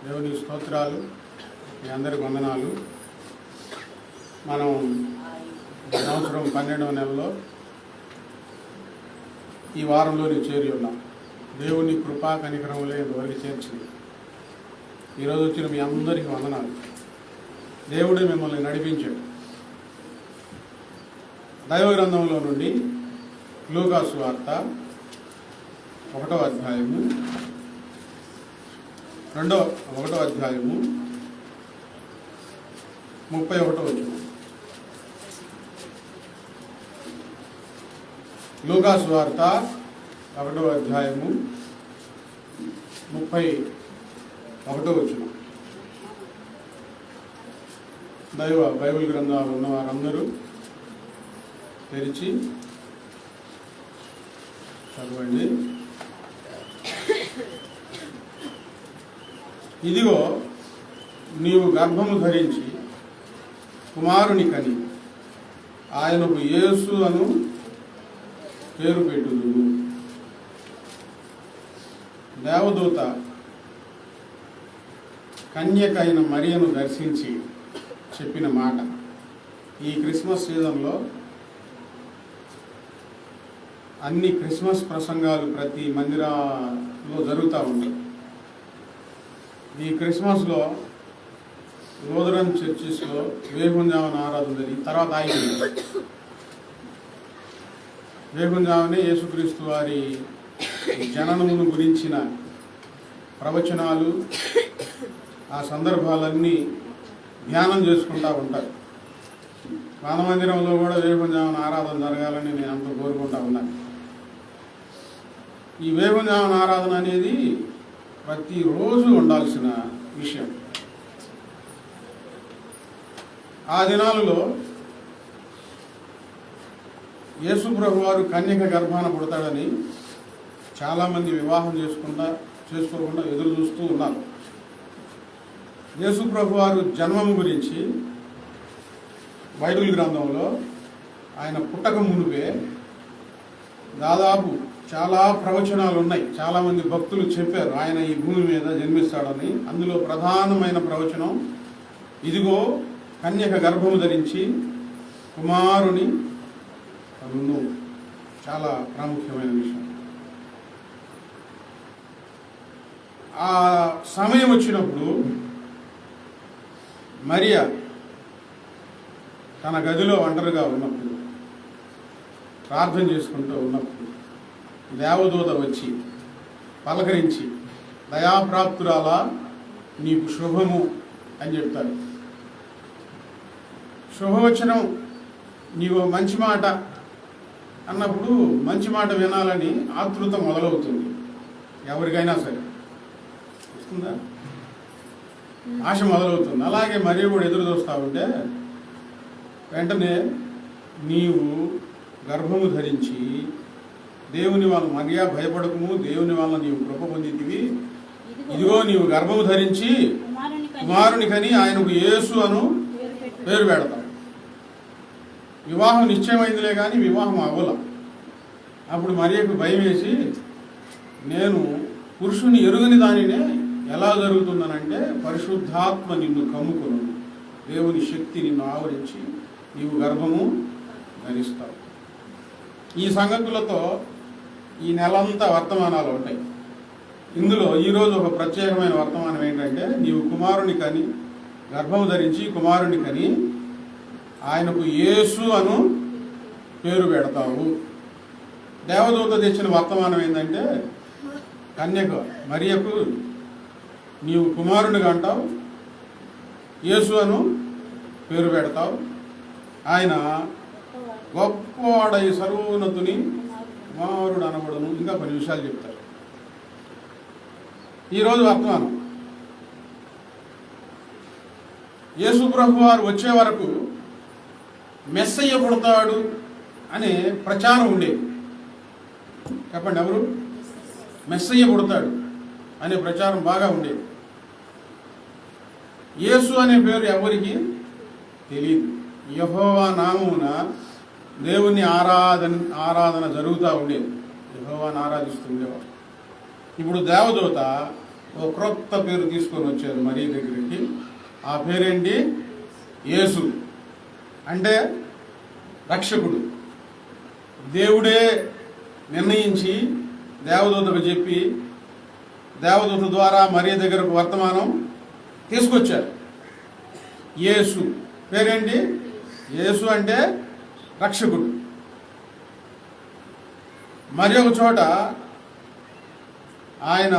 దేవుని స్తోత్రాలు. మీ అందరికి వందనాలు. మనం సంవత్సరం 12వ నెలలో ఈ వారంలోని చేరి ఉన్నాం. దేవుని కృపా కనికరములే ఇంతవరకు చేర్చింది. ఈరోజు వచ్చిన మీ అందరికీ వందనాలు. దేవుడే మిమ్మల్ని నడిపించాడు. దైవ గ్రంథంలో నుండి లూకా సువార్త 1వ అధ్యాయము 31వ వచనం. లూకా సువార్త 1వ అధ్యాయము 31వ వచనం. దైవ బైబిల్ గ్రంథాలు ఉన్న వారందరూ తెరిచి చదవండి. ఇదిగో నీవు గర్భము ధరించి కుమారుని కని ఆయనకు యేసు అను పేరు పెట్టుదువు. దేవదూత కన్యకైన మరియను దర్శించి చెప్పిన మాట. ఈ క్రిస్మస్ సీజన్లో అన్ని క్రిస్మస్ ప్రసంగాలు ప్రతి మందిరాల్లో జరుగుతూ ఉంటాయి. ఈ క్రిస్మస్లో లూథరన్ చర్చెస్లో వేగుంజామన ఆరాధన జరిగి తర్వాత ఆగిపోయింది. వేగుంజామనే యేసుక్రీస్తు వారి జననమును గురించిన ప్రవచనాలు, ఆ సందర్భాలన్నీ ధ్యానం చేసుకుంటూ ఉంటారు. మానమందిరంలో కూడా వేగుంజామన ఆరాధన జరగాలని నేను అంత కోరుకుంటా ఉన్నాను. ఈ వేగుంజామన ఆరాధన అనేది ప్రతిరోజు ఉండాల్సిన విషయం. ఆ దినాలలో యేసు ప్రభు వారు కన్యక గర్భాన పుడతాడని చాలామంది వివాహం చేసుకోకుండా ఎదురు చూస్తూ ఉన్నారు. యేసు ప్రభు వారు జన్మము గురించి బైబిల్ గ్రంథంలో ఆయన పుట్టక మునుపే దాదాపు చాలా ప్రవచనాలు ఉన్నాయి. చాలామంది భక్తులు చెప్పారు ఆయన ఈ భూమి మీద జన్మిస్తాడని. అందులో ప్రధానమైన ప్రవచనం ఇదిగో కన్యక గర్భము ధరించి కుమారుని కనును. చాలా ప్రాముఖ్యమైన విషయం. ఆ సమయం వచ్చినప్పుడు మరియా తన గదిలో ఒంటరిగా ఉన్నప్పుడు, ప్రార్థన చేసుకుంటూ ఉన్నప్పుడు దేవదూత వచ్చి పలకరించి, దయాప్రాప్తురాలా నీకు శుభము అని చెప్తారు. శుభవచనం, నీవు మంచి మాట అన్నప్పుడు మంచి మాట వినాలని ఆతృత మొదలవుతుంది. ఎవరికైనా సరే వస్తుందా? ఆశ మొదలవుతుంది. అలాగే మరియ కూడా ఎదురు చూస్తూ ఉంటే వెంటనే నీవు గర్భము ధరించి దేవుని వల్ల, మరియా భయపడకము, దేవుని వల్ల నీవు కృప పొందితివి. ఇదిగో నీవు గర్భము ధరించి కుమారుని కని ఆయనకు యేసు అను పేరు పెడతావు. వివాహం నిశ్చయమైందిలే కానీ వివాహం అవ్వల. అప్పుడు మరియకు భయం వేసి, నేను పురుషుని ఎరుగని దానినే ఎలా జరుగుతుందనంటే పరిశుద్ధాత్మ నిన్ను కమ్ముకును, దేవుని శక్తి నిన్ను ఆవరించి నీవు గర్భము ధరిస్తావు. ఈ సంగతులతో ఈ నెలంతా వర్తమానాలు ఉంటాయి. ఇందులో ఈరోజు ఒక ప్రత్యేకమైన వర్తమానం ఏంటంటే, నీవు కుమారుని కని గర్భము ధరించి కుమారుని కని ఆయనకు యేసు అను పేరు పెడతావు. దేవదూత తెచ్చిన వర్తమానం ఏంటంటే, కన్యక మరియకు నీవు కుమారునిగా అంటావు, యేసు అను పేరు పెడతావు, ఆయన గొప్పవాడై సర్వోన్నతుని కుమారుడు అనబడును. ఇంకా కొన్ని విషయాలు చెప్తారు. ఈరోజు వర్తమానం యేసు ప్రభు వారు వచ్చే వరకు మెస్సయ్య పుడతాడు అనే ప్రచారం ఉండేది. చెప్పండి, ఎవరు? మెస్సయ్య పుడతాడు అనే ప్రచారం బాగా ఉండేది. యేసు అనే పేరు ఎవరికి తెలియదు. యెహోవా నామమున దేవుని ఆరాధన జరుగుతూ ఉండేది. యెహోవాను ఆరాధిస్తూ ఉండేవారు. ఇప్పుడు దేవదూత ఓ క్రొత్త పేరు తీసుకొని వచ్చారు మరియ దగ్గరికి. ఆ పేరేంటి? యేసు. అంటే రక్షకుడు. దేవుడే నిర్ణయించి దేవదూతకు చెప్పి దేవదూత ద్వారా మరియ దగ్గరకు వర్తమానం తీసుకొచ్చారు. యేసు పేరేంటి? యేసు అంటే రక్షకుడు. మరి ఒక చోట ఆయన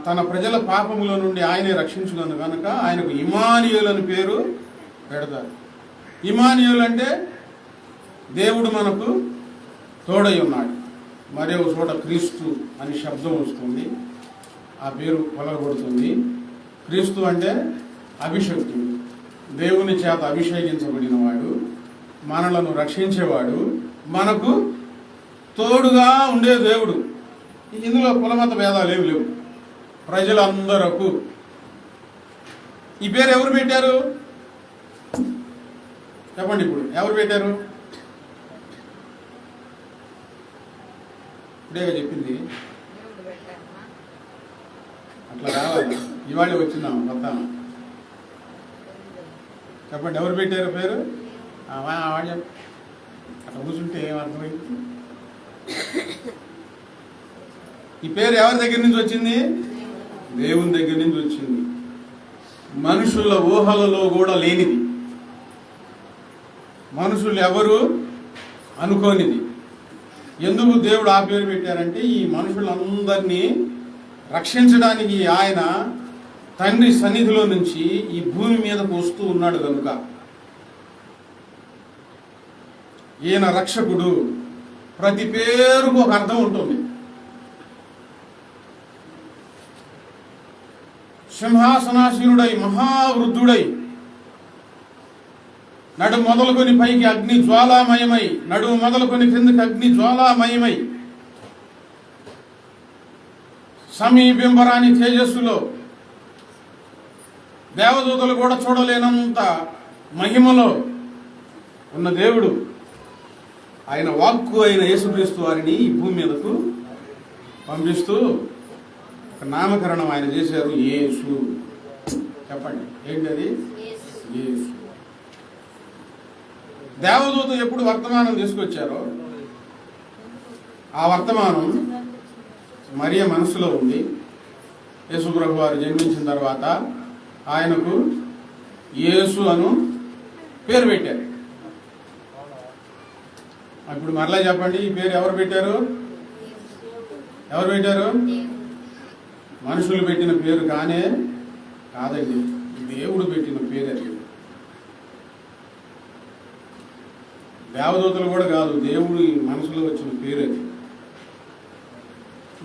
తన ప్రజల పాపముల నుండి ఆయనే రక్షించుకున్నాను కనుక ఆయనకు ఇమానుయేలు అని పేరు పెడతారు. ఇమానుయేలు అంటే దేవుడు మనకు తోడై ఉన్నాడు. మరి ఒక చోట క్రీస్తు అని శబ్దం వస్తుంది, ఆ పేరు పలకబడుతుంది. క్రీస్తు అంటే అభిషక్తుడు, దేవుని చేత అభిషేకించబడిన వాడు, మనలను రక్షించేవాడు, మనకు తోడుగా ఉండే దేవుడు. ఇందులో కులమత భేదాలు ఏమి లేవు. ప్రజలందరకు ఈ పేరు ఎవరు పెట్టారు చెప్పండి? ఇప్పుడు ఎవరు పెట్టారు? ఇప్పుడేగా చెప్పింది. అట్లా రావాలి. ఇవాళ వచ్చిందాం వస్తాను. చెప్పండి ఎవరు పెట్టారు పేరు? వాడు అట్లా కూర్చుంటే ఏమర్థమైంది? ఈ పేరు ఎవరి దగ్గర నుంచి వచ్చింది? దేవుని దగ్గర నుంచి వచ్చింది. మనుషుల ఊహలలో కూడా లేనిది, మనుషులు ఎవరు అనుకోనిది. ఎందుకు దేవుడు ఆ పేరు పెట్టారంటే ఈ మనుషులందరినీ రక్షించడానికి ఆయన తండ్రి సన్నిధిలో నుంచి ఈ భూమి మీదకు వస్తూ ఉన్నాడు కనుక. ఈయన రక్షకుడు. ప్రతి పేరుకు ఒక అర్థం ఉంటుంది. సింహాసనాసీనుడై మహావృద్ధుడై నడుము మొదలుకొని పైకి అగ్ని జ్వాలామయమై, నడుము మొదలుకొని క్రిందకి అగ్ని జ్వాలామయమై, సమీపింపరాని తేజస్సులో దేవదూతలు కూడా చూడలేనంత మహిమలో ఉన్న దేవుడు. ఆయన వాక్కు అయిన యేసుక్రీస్తు వారిని ఈ భూమి మీదకు పంపిస్తూ నామకరణం ఆయన చేశారు. యేసు. చెప్పండి ఏంటది? యేసు. దేవదూత ఎప్పుడు వర్తమానం తీసుకొచ్చారో ఆ వర్తమానం మరియ మనసులో ఉంది. యేసుప్రభు వారు జన్మించిన తర్వాత ఆయనకు యేసు అను పేరు పెట్టారు. ఇప్పుడు మరలా చెప్పండి, ఈ పేరు ఎవరు పెట్టారు? ఎవరు పెట్టారు? మనుషులు పెట్టిన పేరు కానే కాదండి, దేవుడు పెట్టిన పేరు అది. దేవదూతలు కూడా కాదు, దేవుడు మనసులో వచ్చిన పేరు అది.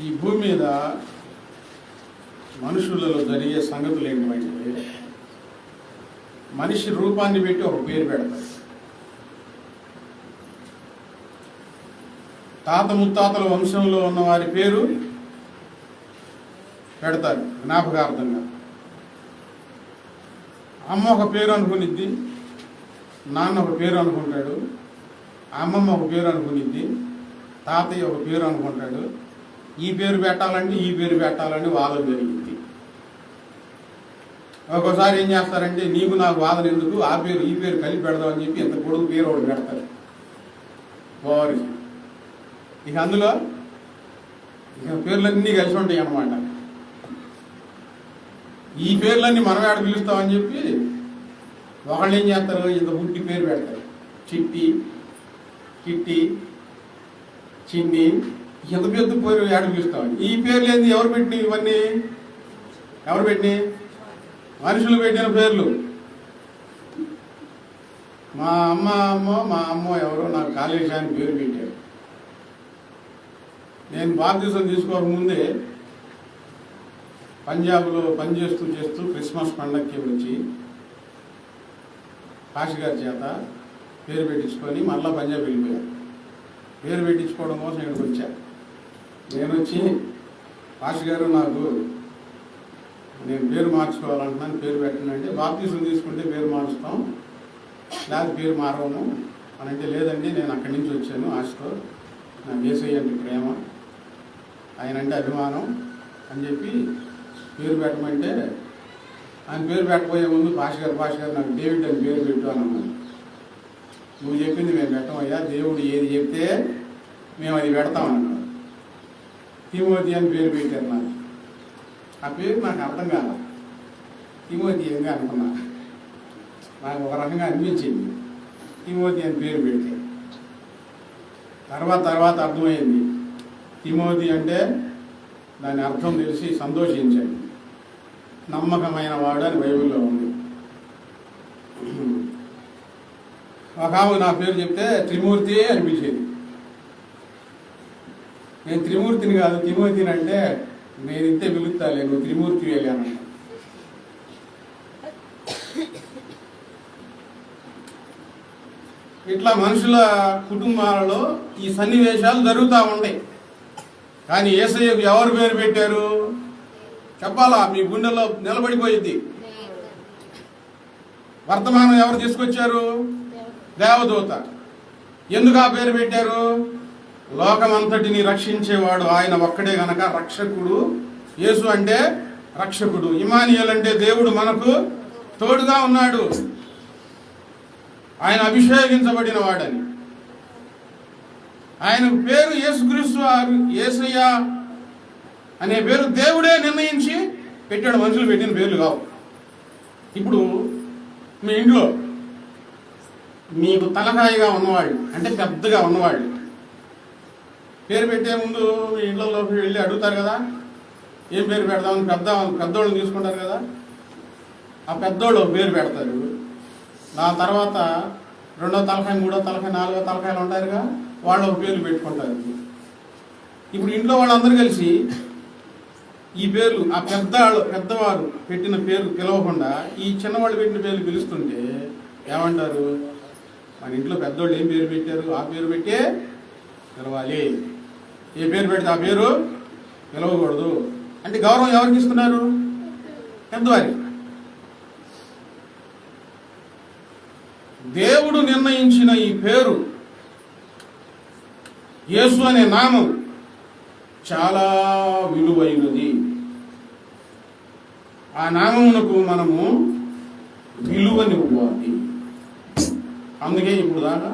ఈ భూమి మీద మనుషులలో జరిగే సంగతులు ఏంటంటే మనిషి రూపాన్ని పెట్టి ఒక పేరు పెడతారు. తాత ముత్తాతల వంశంలో ఉన్న వారి పేరు పెడతారు జ్ఞాపకార్థంగా. అమ్మ ఒక పేరు అనుకునిద్ది, నాన్న ఒక పేరు అనుకుంటాడు, అమ్మమ్మ ఒక పేరు అనుకునిద్ది, తాతయ్య ఒక పేరు అనుకుంటాడు. ఈ పేరు పెట్టాలంటే ఈ పేరు పెట్టాలని వాదన జరిగింది. ఒక్కోసారి ఏం చేస్తారంటే నీకు నాకు వాదన ఎందుకు, ఆ పేరు ఈ పేరు కలిపి పెడదామని చెప్పి ఇంత పొడుగు పేరు ఒకటి పెడతారు వారి. ఇక అందులో ఇక పేర్లన్నీ కలిసి ఉంటాయి అన్నమాట. ఈ పేర్లన్నీ మనం ఆడ పిలుస్తామని చెప్పి ఒకళ్ళు ఏం చేస్తారు, ఇంత బుట్టి పేరు పెడతారు. చిట్టి, కిట్టి, చిన్ని, ఎంత పెద్ద పేరు ఆడ పిలుస్తామని. ఈ పేర్లు ఏంది? ఎవరు పెట్టినవి ఇవన్నీ? ఎవరు పెట్టినవి? మనుషులు పెట్టిన పేర్లు. మా అమ్మ ఎవరో నాకు కాళేశ అని పేరు పెట్టారు. నేను బాప్తిసం తీసుకోకముందే పంజాబ్లో పనిచేస్తూ క్రిస్మస్ పండగకి వచ్చి కాశీ గారి చేత పేరు పెట్టించుకొని మళ్ళీ పంజాబ్ వెళ్ళిపోయాను. పేరు పెట్టించుకోవడం కోసం ఇక్కడికి వచ్చా. నేను వచ్చి కాశీ గారు నేను పేరు మార్చుకోవాలంటున్నాను, పేరు పెట్టనంటే బాప్తిసం తీసుకుంటే పేరు మార్చుతాం, లేదా పేరు మారవము అని అంటే, లేదండి నేను అక్కడి నుంచి వచ్చాను ఆశతో, నాకు యేసయ్య అంటే ప్రేమ, ఆయన అంటే అభిమానం అని చెప్పి పేరు పెట్టమంటే ఆయన పేరు పెట్టబోయే ముందు భాష గారు నాకు డేవిడ్ అని పేరు పెట్టు అని అన్నాను. నువ్వు చెప్పింది మేము పెట్టమయ్యా, దేవుడు ఏది చెప్తే మేము అది పెడతామన్నాడు. తిమోతి అని పేరు పెట్టారు నాకు. ఆ పేరు నాకు అర్థం కాదు, తిమోతి ఏంగా అనుకున్నా. నాకు ఒక రకంగా అనిపించింది తిమోతి అని పేరు పెడితే. తర్వాత అర్థమైంది తిమోతి అంటే దాని అర్థం తెలిసి సంతోషించండి, నమ్మకమైన వాడు అని బైబిల్లో ఉంది. ఒక ఆమె నా పేరు చెప్తే త్రిమూర్తి అనిపించేది. నేను త్రిమూర్తిని కాదు తిమోతిని అంటే నేను ఇంతే పిలుస్తాలే, నువ్వు త్రిమూర్తి వెళ్ళాను. ఇట్లా మనుషుల కుటుంబాలలో ఈ సన్నివేశాలు జరుగుతూ ఉంటాయి. కానీ యేసయ్యకు ఎవరు పేరు పెట్టారు చెప్పాలా, మీ గుండెల్లో నిలబడిపోయింది. వర్తమానం ఎవరు తీసుకొచ్చారు? దేవదూత. ఎందుకు ఆ పేరు పెట్టారు? లోకమంతటిని రక్షించేవాడు ఆయన ఒక్కడే గనక రక్షకుడు. యేసు అంటే రక్షకుడు. ఇమానియేల్ అంటే దేవుడు మనకు తోడుగా ఉన్నాడు, ఆయన అభిషేకించబడిన వాడని. ఆయన పేరు యేసుక్రీస్తు, యేసయ్య అనే పేరు దేవుడే నిర్ణయించి పెట్టాడు, మనుషులు పెట్టిన పేర్లు కావు. ఇప్పుడు మీ ఇంట్లో మీకు తలకాయగా ఉన్నవాళ్ళు అంటే పెద్దగా ఉన్నవాళ్ళు పేరు పెట్టే ముందు మీ ఇళ్లలోకి వెళ్ళి అడుగుతారు కదా, ఏం పేరు పెడదామని పెద్దోళ్ళని తీసుకుంటారు కదా. ఆ పెద్దోళ్ళు పేరు పెడతారు. దాని తర్వాత రెండో తలకాయ, మూడో తలకాయ, నాలుగో తలకాయలు ఉంటారుగా, వాళ్ళు పేర్లు పెట్టుకుంటారు. ఇప్పుడు ఇంట్లో వాళ్ళందరూ కలిసి ఈ పేర్లు ఆ పెద్దవారు పెట్టిన పేరు పిలవకుండా ఈ చిన్నవాళ్ళు పెట్టిన పేర్లు పిలుస్తుంటే ఏమంటారు? మన ఇంట్లో పెద్దోళ్ళు ఏం పేరు పెట్టారు, ఆ పేరు పెట్టే పిలవాలి. ఏ పేరు పెడితే ఆ పేరు పిలవకూడదు అంటే గౌరవం ఎవరికి ఇస్తున్నారు? పెద్దవారి. దేవుడు నిర్ణయించిన ఈ పేరు యేసు అనే నామం చాలా విలువైనది. ఆ నామమునకు మనము విలువనివ్వాలి. అందుకే ఇప్పుడు దాకా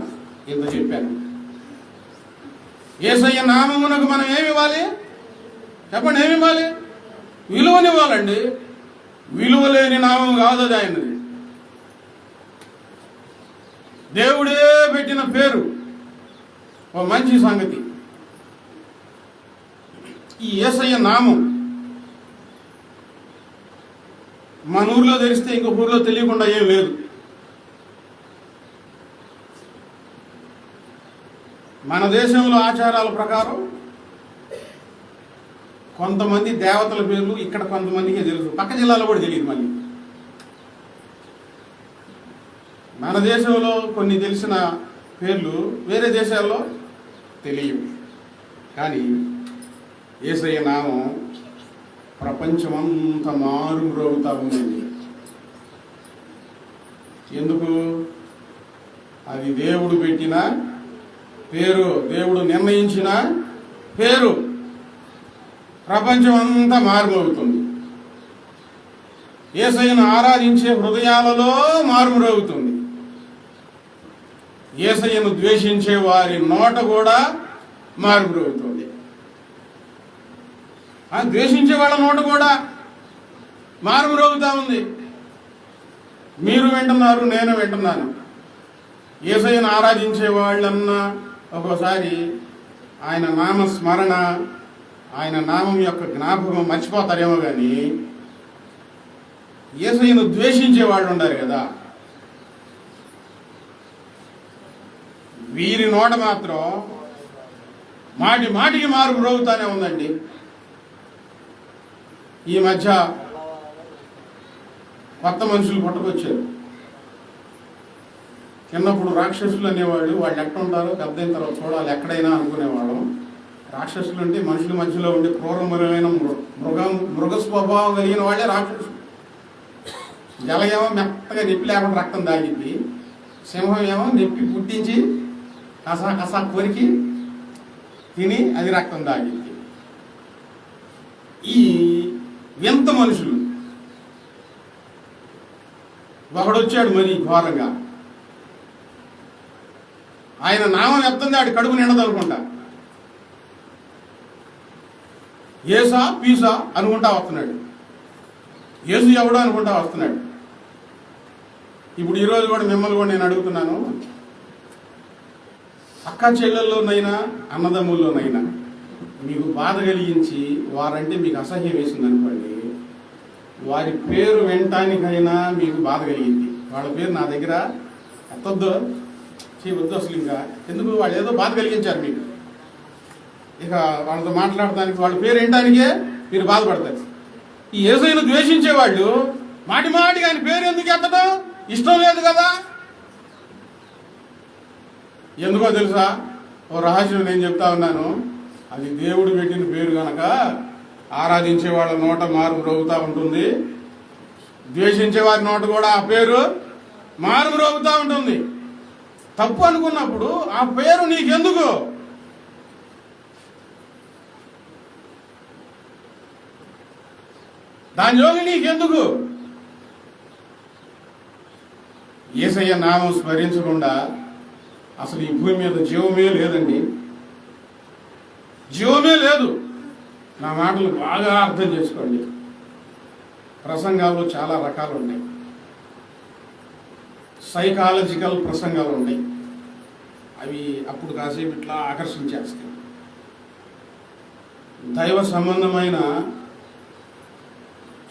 ఇంత చెప్పాను. యేసయ్య నామమునకు మనం ఏమి ఇవ్వాలి చెప్పండి? ఏమి ఇవ్వాలి? విలువనివ్వాలండి. విలువ లేని నామం కాదు అది ఆయనది. దేవుడే పెట్టిన పేరు ఓ మంచి సంగతి. ఈ యేసయ్య నామం మన ఊర్లో తెలిస్తే ఇంకొక ఊర్లో తెలియకుండా ఏం లేదు. మన దేశంలో ఆచారాల ప్రకారం కొంతమంది దేవతల పేర్లు ఇక్కడ కొంతమందికి తెలుసు, పక్క జిల్లాలో కూడా తెలియదు. మళ్ళీ మన దేశంలో కొన్ని తెలిసిన పేర్లు వేరే దేశాల్లో తెలియవు. కానీ యేసయ్య నామం ప్రపంచమంతా మారుమ్రోగుతా ఉంది. ఎందుకు? అది దేవుడు పెట్టిన పేరు, దేవుడు నిర్ణయించిన పేరు. ప్రపంచం అంతా మారుమోగుతుంది. యేసయ్యను ఆరాధించే హృదయాలలో మారుమోగుతుంది. యేసయ్యను ద్వేషించే వారి నోట కూడా మారుమోగుతుంది. ద్వేషించే వాళ్ళ నోట కూడా మారుమోగుతా ఉంది. మీరు వింటున్నారు, నేను వింటున్నాను. యేసయ్యను ఆరాధించే వాళ్ళన్నా ఒక్కోసారి ఆయన నామస్మరణ, ఆయన నామం యొక్క జ్ఞాపకం మర్చిపోతారేమో కానీ యేసయ్యను ద్వేషించే వాళ్ళు ఉండారు కదా, వీరి నోట మాత్రం మాటి మాటికి మార్పు రోగుతానే ఉందండి. ఈ మధ్య కొత్త మనుషులు పుట్టుకొచ్చారు. చిన్నప్పుడు రాక్షసులు అనేవాళ్ళు, వాళ్ళు ఎక్కడ ఉంటారో పెద్దయిన తర్వాత చూడాలి ఎక్కడైనా అనుకునేవాళ్ళం. రాక్షసులు అంటే మనుషుల మధ్యలో ఉండే క్రూరమైన మృగ స్వభావం కలిగిన వాళ్ళే రాక్షసులు. జల ఏమో మెత్తగా నొప్పి లేకుండా రక్తం తాగిద్ది, సింహం ఏమో నొప్పి పుట్టించి కసా కొరికి తిని అది రక్తం తాగిద్ది. ఈ వింత మనుషులు. ఒకడొచ్చాడు మరి ఘోరంగా, ఆయన నామం ఎత్తంది ఆడి కడుపు నిండదనుకుంటా, ఏసా పీసా అనుకుంటా వస్తున్నాడు, ఏసు ఎవడో అనుకుంటా వస్తున్నాడు. ఇప్పుడు ఈరోజు కూడా మిమ్మల్ని కూడా నేను అడుగుతున్నాను, అక్క చెల్లెల్లోనైనా అన్నదమ్ముల్లోనైనా మీకు బాధ కలిగించి వారంటే మీకు అసహ్యం వేసింది అనుకోండి, వారి పేరు వినటానికైనా మీకు బాధ కలిగింది. వాళ్ళ పేరు నా దగ్గర ఎత్తొద్దు, చేయవద్దు అసలు. ఇంకా ఎందుకు, వాళ్ళు ఏదో బాధ కలిగించారు మీకు, ఇక వాళ్ళతో మాట్లాడటానికి వాళ్ళ పేరు వినటానికే మీరు బాధపడతారు. ఈ యేసయ్యను ద్వేషించేవాళ్ళు మాటి మాటికి ఆయన పేరు ఎందుకు ఎత్తడం ఇష్టం లేదు కదా. ఎందుకో తెలుసా, ఓ రహస్యం నేను చెప్తా ఉన్నాను. అది దేవుడు పెట్టిన పేరు కనుక ఆరాధించే వాళ్ళ నోట మారు మ్రోగుతూ ఉంటుంది, ద్వేషించే వారి నోట కూడా ఆ పేరు మారు మ్రోగుతూ ఉంటుంది. తప్పు అనుకున్నప్పుడు ఆ పేరు నీకెందుకు? దాని జోలి నీకెందుకు? యేసయ్య నామం స్మరించకుండా అసలు ఈ భూమి మీద జీవమే లేదండి, జీవమే లేదు. నా మాటలు బాగా అర్థం చేసుకోండి. ప్రసంగాల్లో చాలా రకాలు ఉన్నాయి, సైకాలజికల్ ప్రసంగాలు ఉన్నాయి, అవి అప్పుడు కాసేపు ఇట్లా ఆకర్షించేస్తాయి. దైవ సంబంధమైన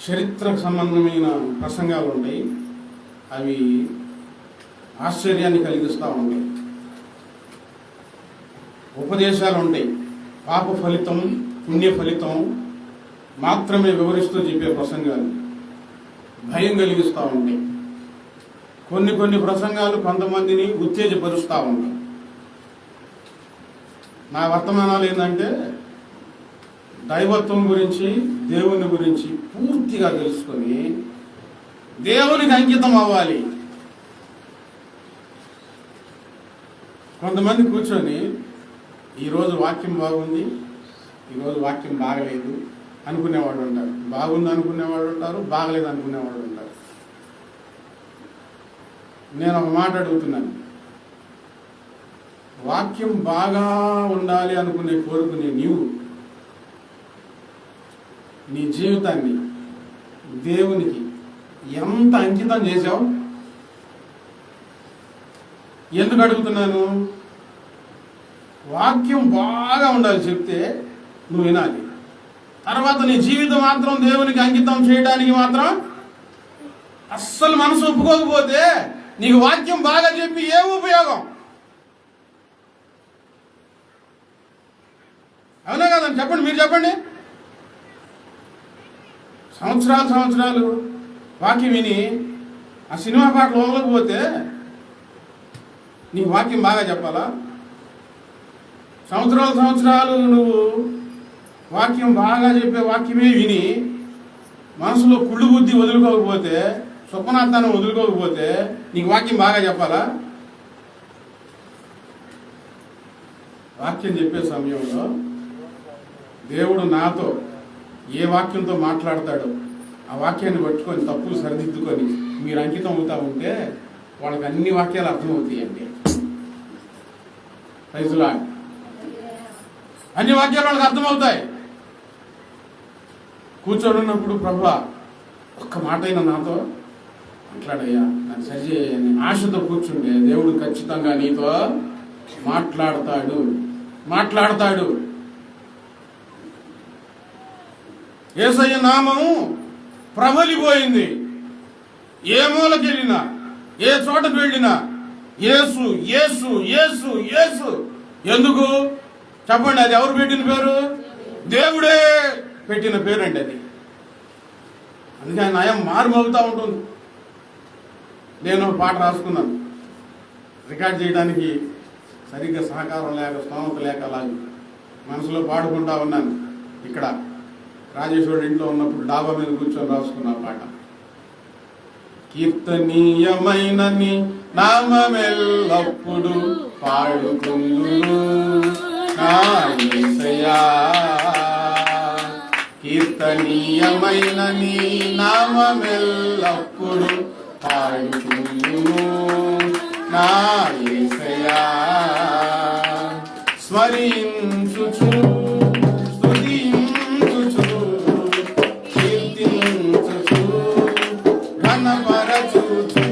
చరిత్రకు సంబంధమైన ప్రసంగాలు ఉంటాయి, అవి ఆశ్చర్యాన్ని కలిగిస్తూ ఉంటాయి. ఉపదేశాలు ఉంటాయి, పాప ఫలితం పుణ్య ఫలితం మాత్రమే వివరిస్తూ చెప్పే ప్రసంగాలు భయం కలిగిస్తూ ఉంటాయి. కొన్ని ప్రసంగాలు కొంతమందిని ఉత్తేజపరుస్తూ ఉంటాయి. నా వర్తమానాలు ఏంటంటే దైవత్వం గురించి, దేవుని గురించి పూర్తిగా తెలుసుకొని దేవునికి అంకితం అవ్వాలి. కొంతమంది కూర్చొని ఈరోజు వాక్యం బాగుంది, ఈరోజు వాక్యం బాగలేదు అనుకునేవాళ్ళు ఉంటారు, బాగుంది అనుకునేవాళ్ళు ఉంటారు, బాగలేదు అనుకునేవాళ్ళు ఉంటారు. నేను ఒక మాట అడుగుతున్నాను, వాక్యం బాగా ఉండాలి అనుకునే కోరుకునే నీవు నీ జీవితాన్ని దేవునికి ఎంత అంకితం చేశావు? ఎందుకు అడుగుతున్నాను? వాక్యం బాగా ఉండాలి, చెప్తే నువ్వు వినాలి. తర్వాత నీ జీవితం మాత్రం దేవునికి అంకితం చేయడానికి మాత్రం అస్సలు మనసు ఒప్పుకోకపోతే నీకు వాక్యం బాగా చెప్పి ఏం ఉపయోగం? అవునా కదండి? చెప్పండి, మీరు చెప్పండి. సంవత్సరాలు వాక్యం విని ఆ సినిమా పాటలు వదలకపోతే నీకు వాక్యం బాగా చెప్పాలా? సంవత్సరాలు నువ్వు వాక్యం బాగా చెప్పే వాక్యమే విని మనసులో కుళ్ళు బుద్ధి వదులుకోకపోతే, స్వప్నార్థాన్ని వదులుకోకపోతే నీకు వాక్యం బాగా చెప్పాలా? వాక్యం చెప్పే సమయంలో దేవుడు నాతో ఏ వాక్యంతో మాట్లాడతాడో ఆ వాక్యాన్ని పట్టుకొని తప్పులు సరిదిద్దుకొని మీరు అంకితం అవుతా ఉంటే వాళ్ళకి అన్ని వాక్యాలు అర్థమవుతాయండి. రైతులా అన్ని వాక్యాలు వాళ్ళకి అర్థమవుతాయి. కూర్చొని ఉన్నప్పుడు ప్రభువా ఒక్క మాట అయినా నాతో మాట్లాడయ్యా, నాకు సరిచేయని ఆశతో కూర్చుంటే దేవుడు ఖచ్చితంగా నీతో మాట్లాడతాడు. యేసయ్య నామము ప్రబలిపోయింది. ఏ మూలకి వెళ్ళినా, ఏ చోటకు వెళ్ళినా యేసు యేసు యేసు యేసు. ఎందుకు చెప్పండి? అది ఎవరు పెట్టిన పేరు? దేవుడే పెట్టిన పేరు అండి అది. అందుకే ఆయన నయం మారుమవుతూ ఉంటుంది. నేను పాట రాసుకున్నాను, రికార్డ్ చేయడానికి సరిగ్గా సహకారం లేక, స్తోమత లేక అలాగే మనసులో పాడుకుంటా ఉన్నాను. ఇక్కడ రాజేశ్వరుడు ఇంట్లో ఉన్నప్పుడు డాబా మీద కూర్చొని రాసుకున్న పాట. కీర్తనీయమైన నీ నామమెల్లప్పుడు పాడుకుందును నా యేసయ్యా, కీర్తనీయమైన కీర్తనీయమైన నీ నామమెల్లప్పుడు పాడుకుందును నా యేసయ్యా స్మరించుచు స్తుతించుచు కీర్తించుచు ఘనపరచుచు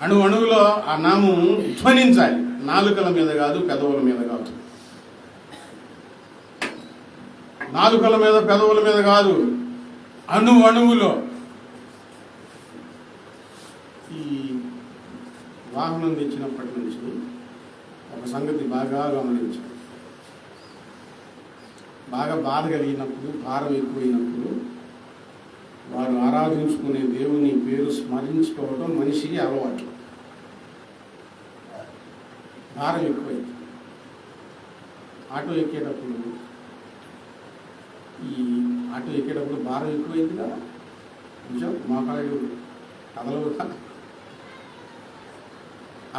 అణువులో ఆ నామం ధ్వనించాలి. నాలుకల మీద కాదు, పెదవుల మీద కాదు. నాలుకల మీద పెదవుల మీద కాదు, అణువులో. ఈ వాహనం తెచ్చినప్పటి నుంచి ఒక సంగతి బాగా గమనించాలి. బాగా బాధ కలిగినప్పుడు, భారం ఎక్కువైనప్పుడు వారు ఆరాధించుకునే దేవుని పేరు స్మరించుకోవడం మనిషికి అలవాటు. భారం ఎక్కువైంది. ఆటో ఎక్కేటప్పుడు భారం ఎక్కువైంది కదా, కొంచెం మోకాళ్ళు కదలవు కదా.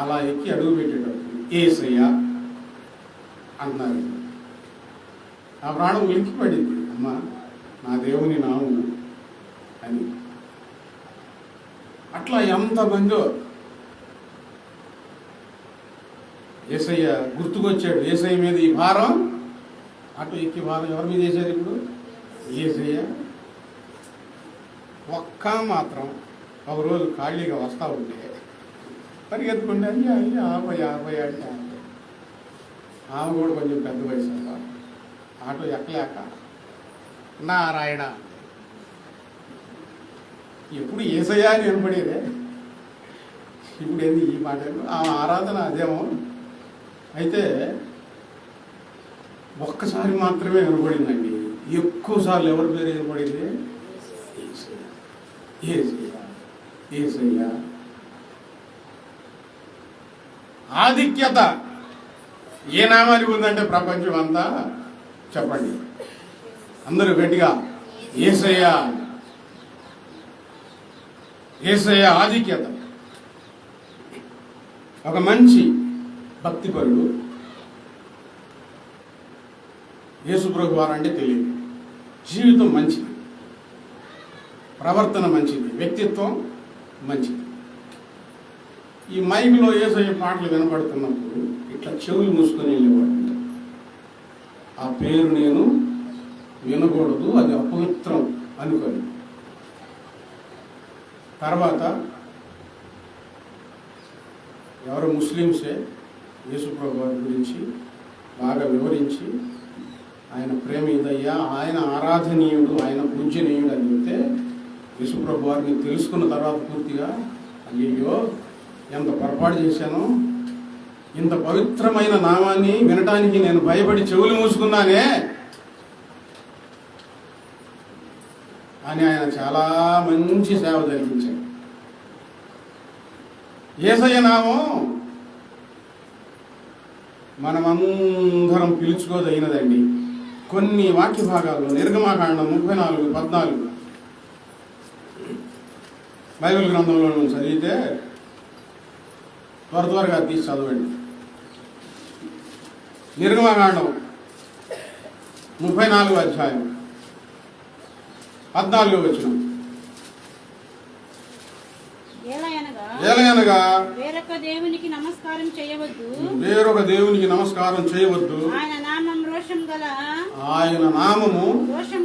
అలా ఎక్కి అడుగు పెట్టేటప్పుడు యేసయ్యా అంటున్నారు. ఆ ప్రాణం ఉలిక్కి పడింది. అమ్మ, నా దేవుని నామం అని. అట్లా ఎంతమందో యేసయ్య గుర్తుకొచ్చాడు. యేసయ్య మీద ఈ భారం, అటు ఎక్కి భారం ఎవరి మీద వేసారు ఇప్పుడు? యేసయ్య. ఒక్క మాత్రం ఒకరోజు ఖాళీగా వస్తూ ఉంటే పరిగెత్తుకుంటే అయ్యా ఆపై అంటే ఆమె కూడా కొంచెం పెద్ద వయసు ఆటో ఎక్కలేక నారాయణ ఎప్పుడు యేసయ్య అని వినపడేదే. ఇప్పుడు ఏంది ఈ మాట? ఆమె ఆరాధన అదేమో. అయితే ఒక్కసారి మాత్రమే వినపడిందండి. ఎక్కువసార్లు ఎవరి పేరు వినపడింది? యేసయ్య. ఆధిక్యత ఏ నామానికి ఉందంటే ప్రపంచం అంతా చెప్పండి అందరూ గట్టిగా, యేసయ్య. యేసయ్య ఆధిక్యత. ఒక మంచి భక్తిపరుడు యేసుప్రభు వారంటే తెలియదు. జీవితం మంచిది, ప్రవర్తన మంచిది, వ్యక్తిత్వం మంచిది. ఈ మైక్లో యేసయ్య పాటలు వినపడుతున్నప్పుడు ఇట్లా చెవులు మూసుకొని వెళ్ళేవాడు. ఆ పేరు నేను వినకూడదు, అది అపవిత్రం అనుకొని. తర్వాత ఎవరో ముస్లింసే యేసుప్రభు వారి గురించి బాగా వివరించి ఆయన ప్రేమ ఇదయ్యా, ఆయన ఆరాధనీయుడు, ఆయన పూజనీయుడు అని చెప్తే యేసుప్రభు వారిని తెలుసుకున్న తర్వాత పూర్తిగా అయ్యయ్యో ఎంత పొరపాటు చేశాను, ఇంత పవిత్రమైన నామాన్ని వినటానికి నేను భయపడి చెవులు మూసుకున్నానే అని ఆయన చాలా మంచి సేవ జరిగించాడు. యేసయ్య నామం మనమందరం పిలుచుకోదగినదండి. కొన్ని వాక్య భాగాల్లో నిర్గమాకాండం 34:14 బైబిల్ గ్రంథంలో చదివితే త్వరగా తీసి చదవండి. నిర్గమాకాండం 34వ అధ్యాయం 14వ వచనం. ఏలయనగా వేరొక దేవునికి నమస్కారం చేయవద్దు. ఆయన నామం రోషం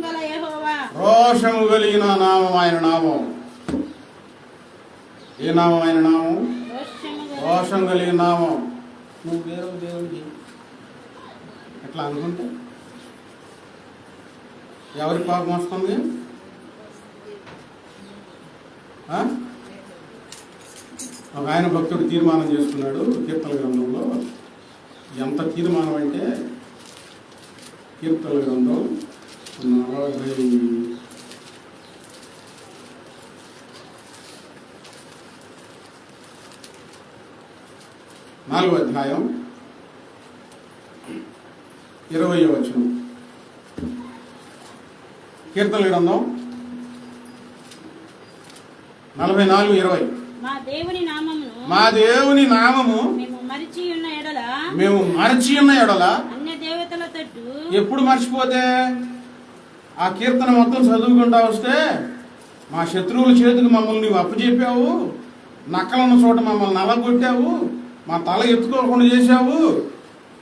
గల యెహోవా. రోషము కలిగిన నామం ఆయన నామం. ఏ నామం ఆయన నామం? రోషం కలిగిన నామం. నువ్వు వేరొక దేవునికి ఎట్లా అనుకుంటే ఎవరి పాపం వస్తుంది? ఒక ఆయన భక్తుడు తీర్మానం చేసుకున్నాడు కీర్తన గ్రంథంలో. ఎంత తీర్మానం అంటే కీర్తన గ్రంథం 4వ అధ్యాయం 20వ వచనం. కీర్తన గ్రంథం 44:20. మా దేవుని నామము మేము మరచి ఉన్న ఎడల అన్య దేవతల తట్టు. ఎప్పుడు మర్చిపోతే ఆ కీర్తన మొత్తం చదువుకుంటా వస్తే మా శత్రువుల చేతికి మమ్మల్ని నువ్వు అప్పచెప్పావు, నక్కలున్న చోట మమ్మల్ని నలగొట్టావు, మా తల ఎత్తుకోకుండా చేశావు,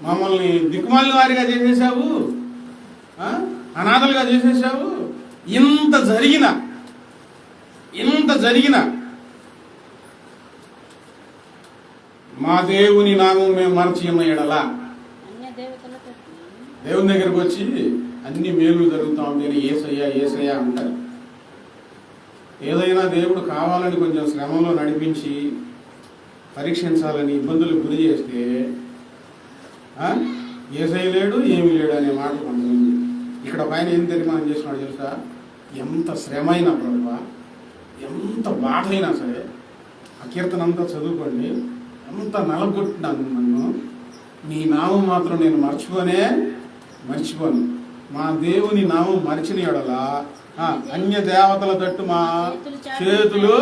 మమ్మల్ని దిక్కుమాలిన వారిగా చేసేసావు, అనాథలుగా చేసేసావు. ఇంత జరిగిన మా దేవుని నామం మేము మరచి ఉన్న ఎడల దేవుని దగ్గరకు వచ్చి అన్ని మేలు జరుగుతా ఉంది ఏసయ్యా అంటారు. ఏదైనా దేవుడు కావాలని కొంచెం శ్రమంలో నడిపించి పరీక్షించాలని ఇబ్బందులకు గురి చేస్తే ఏసై లేడు ఏమీ లేడు అనే మాట కొంతమంది. ఇక్కడ ఒక ఆయన ఏం తీర్మానం చేస్తున్నాడు తెలుసా? ఎంత శ్రమ అయినా ప్రభువా, ఎంత బాధ అయినా సరే ఆ కీర్తన అంతా చదువుకోండి, ఎంత నలగొట్టినాను నన్ను, నీ నామం మాత్రం నేను మర్చిపోను. మా దేవుని నామం మరిచిన ఎడల అన్య దేవతల తట్టు మా చేతులు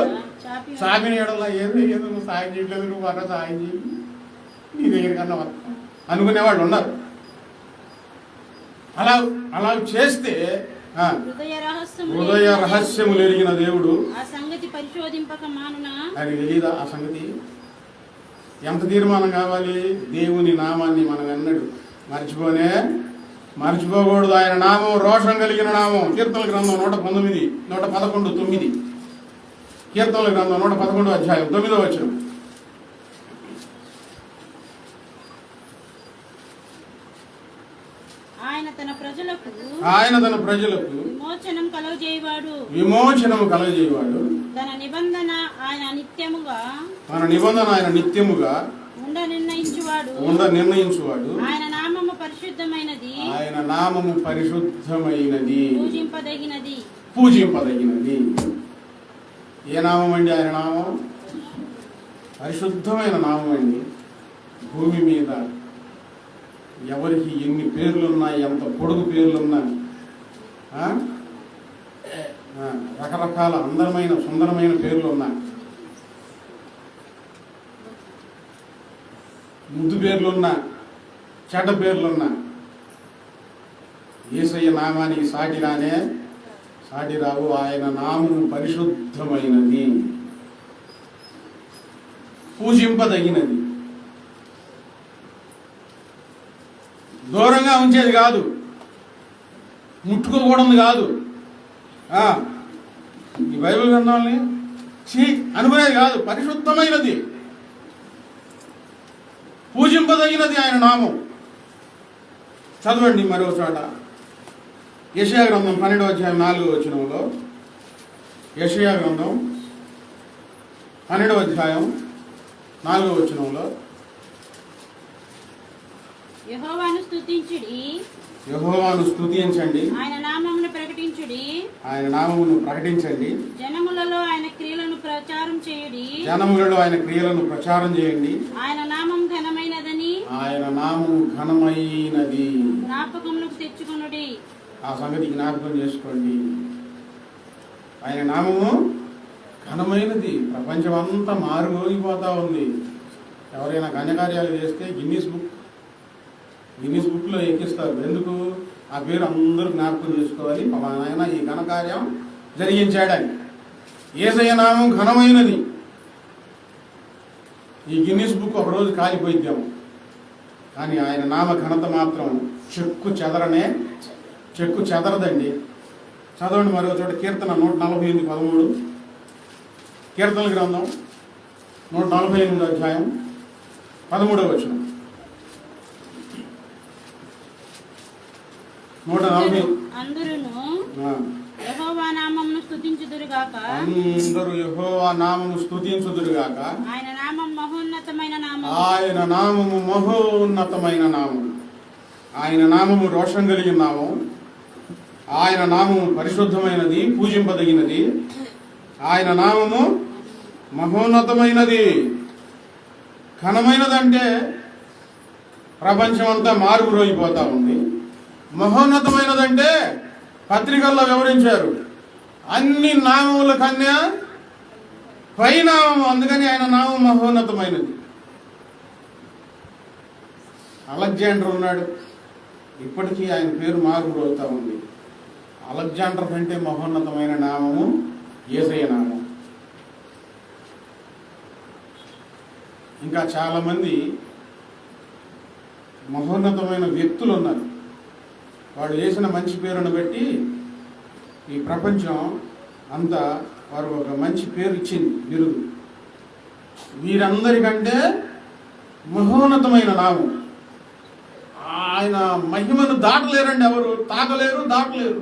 సాగిన ఎడల ఏదో నువ్వు సాయం చేయట్లేదు, నువ్వు అన్న సాయం చేయి, నీ దగ్గరికన్నా వస్తాం అనుకునేవాళ్ళు ఉన్నారు. అలా చేస్తే హృదయ రహస్యములు ఎరిగిన దేవుడు అది తెలియదా? ఆ సంగతి ఎంత తీర్మానం కావాలి? దేవుని నామాన్ని మనం ఎన్నడు మర్చిపోకూడదు. ఆయన నామం రోషం కలిగిన నామం. కీర్తన గ్రంథం 111:9. కీర్తన గ్రంథం 111వ అధ్యాయం 9వ వచనం. ఆయన తన ప్రజలకు విమోచనము కలుగజేయవాడు. తన నిబంధన ఆయన నిత్యముగా ఉండ నిర్ణయించువాడు. ఆయన నామము పరిశుద్ధమైనది, పూజింపదగినది. ఏ నామం అండి? ఆయన నామం పరిశుద్ధమైన నామం అండి. భూమి మీద ఎవరికి ఎన్ని పేర్లున్నా, ఎంత పొడుగు పేర్లున్నా, రకరకాల అందరమైన సుందరమైన పేర్లున్నా, ముద్దు పేర్లున్నా, చెడ్డ పేర్లున్నా, యేసయ్య నామానికి సాటి రావు. ఆయన నామము పరిశుద్ధమైనది, పూజింపదగినది. దూరంగా ఉంచేది కాదు, ముట్టుకోకూడదు కాదు, ఈ బైబిల్ గ్రంథాలని అనుకునేది కాదు. పరిశుద్ధమైనది, పూజింపదగినది ఆయన నామం. చదవండి మరో చోట యెషయా గ్రంథం 12వ అధ్యాయం 4వ వచనంలో. యెషయా గ్రంథం 12వ అధ్యాయం 4వ వచనంలో. యెహోవాను స్తుతించండి, ఆయన నామమును ప్రకటించండి. జనములలో ఆయన క్రియలను ప్రచారం చేయండి. ఆయన ఆయన నామము ఘనమైనది. జ్ఞాపకంలోకి తెచ్చుకొనుడి. ఆ సంగతి జ్ఞాపకం చేసుకోండి. ఆయన నామము ఘనమైనది. ప్రపంచం అంతా మారుమోగిపోతా ఉంది. ఎవరైనా ఘనకార్యాలు చేస్తే గిన్నిస్ బుక్లో ఎక్కిస్తారు. ఎందుకు? ఆ పేరు అందరూ జ్ఞాపకం చేసుకోవాలి. ఆయన ఈ ఘనకార్యం జరిగించాడని. యేసయ్య నామం ఘనమైనది. ఈ గిన్నిస్ బుక్ ఒకరోజు కాలిపోయిద్దాము, కానీ ఆయన నామ ఘనత మాత్రం చెక్కు చెదరదండి. చదవండి మరో చోట కీర్తన 148:13. కీర్తన గ్రంథం 148 అధ్యాయం 13వ వచనం. 140. యెహోవా నామమును స్తుతించుదురుగాక. అందరూ యెహోవా నామము స్తుతించుదురుగాక. ఆయన నామం మహోన్నతమైన నామము. ఆయన నామము మహోన్నతమైన నామము. ఆయన నామము రోషం కలిగిన నామం. ఆయన నామము పరిశుద్ధమైనది, పూజింపదగినది. ఆయన నామము మహోన్నతమైనది. ఘనమైనదంటే ప్రపంచం అంతా మారుమోగిపోతా ఉంది. మహోన్నతమైనదంటే పత్రికల్లో వివరించారు, అన్ని నామముల కన్నా పైనామము. అందుకని ఆయన నామం మహోన్నతమైనది. అలెగ్జాండర్ ఉన్నాడు, ఇప్పటికీ ఆయన పేరు మారుమోగుతూ ఉంది. అలెగ్జాండర్ కంటే మహోన్నతమైన నామము యేసయ్య నామం. ఇంకా చాలామంది మహోన్నతమైన వ్యక్తులు ఉన్నారు. వాడు చేసిన మంచి పేరును బట్టి ఈ ప్రపంచం అంతా వారు ఒక మంచి పేరు ఇచ్చింది, బిరుదు. వీరందరికంటే మహోన్నతమైన నామం. ఆయన మహిమను దాటలేరండి, ఎవరు తాకలేరు, దాటలేరు.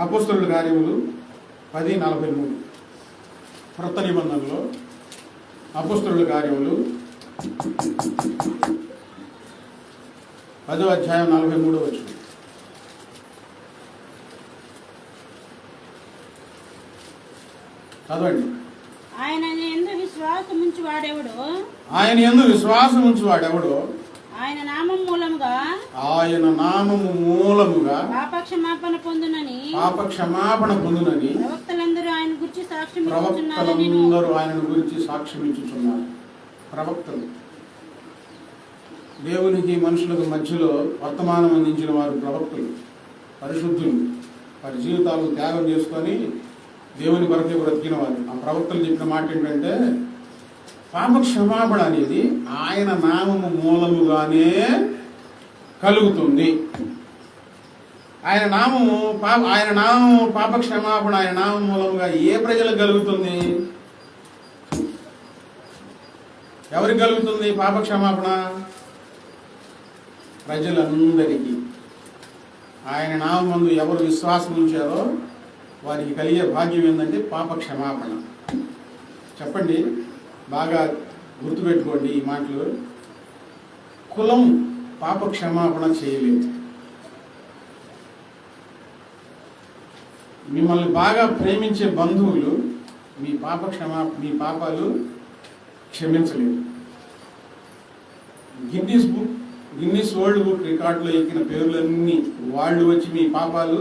అపోస్తలుల కార్యములు 10:43. క్రొత్త నిబంధనలో అపోస్తలుల కార్యములు 10వ అధ్యాయం 43వ వచనం. చదవండి. ఆయన యందు విశ్వాసముంచు వాడెవడో ఆయన నామము మూలముగా పాపక్షమాపణ పొందునని ప్రవక్తలందరూ ఆయన గురించి సాక్ష్యమిచ్చుచున్నారు. ప్రవక్తలు దేవునికి మనుషులకు మధ్యలో వర్తమానం అందించిన వారు ప్రవక్తలు, పరిశుద్ధులు. వారి జీవితాలను త్యాగం చేసుకొని దేవుని కొరకే బ్రతికిన వారు. ఆ ప్రవక్తలు చెప్పిన మాట ఏంటంటే, పాప క్షమాపణ అనేది ఆయన నామము మూలముగానే కలుగుతుంది. ఆయన నామము పాప క్షమాపణ ఆయన నామం మూలముగా ఏ ప్రజలకు కలుగుతుంది? ఎవరికి కలుగుతుంది పాప క్షమాపణ? ప్రజలందరికీ. ఆయన నామందు ఎవరు విశ్వాసం ఉంచారో వారికి కలిగే భాగ్యం ఏంటంటే పాప క్షమాపణ. చెప్పండి, బాగా గుర్తుపెట్టుకోండి ఈ మాటలు. కులం పాప క్షమాపణ చేయలేదు. మిమ్మల్ని బాగా ప్రేమించే బంధువులు మీ పాపాలు క్షమించలేదు. గిన్నిస్ వరల్డ్ బుక్ రికార్డులో ఎక్కిన పేర్లన్నీ వాళ్ళు వచ్చి మీ పాపాలు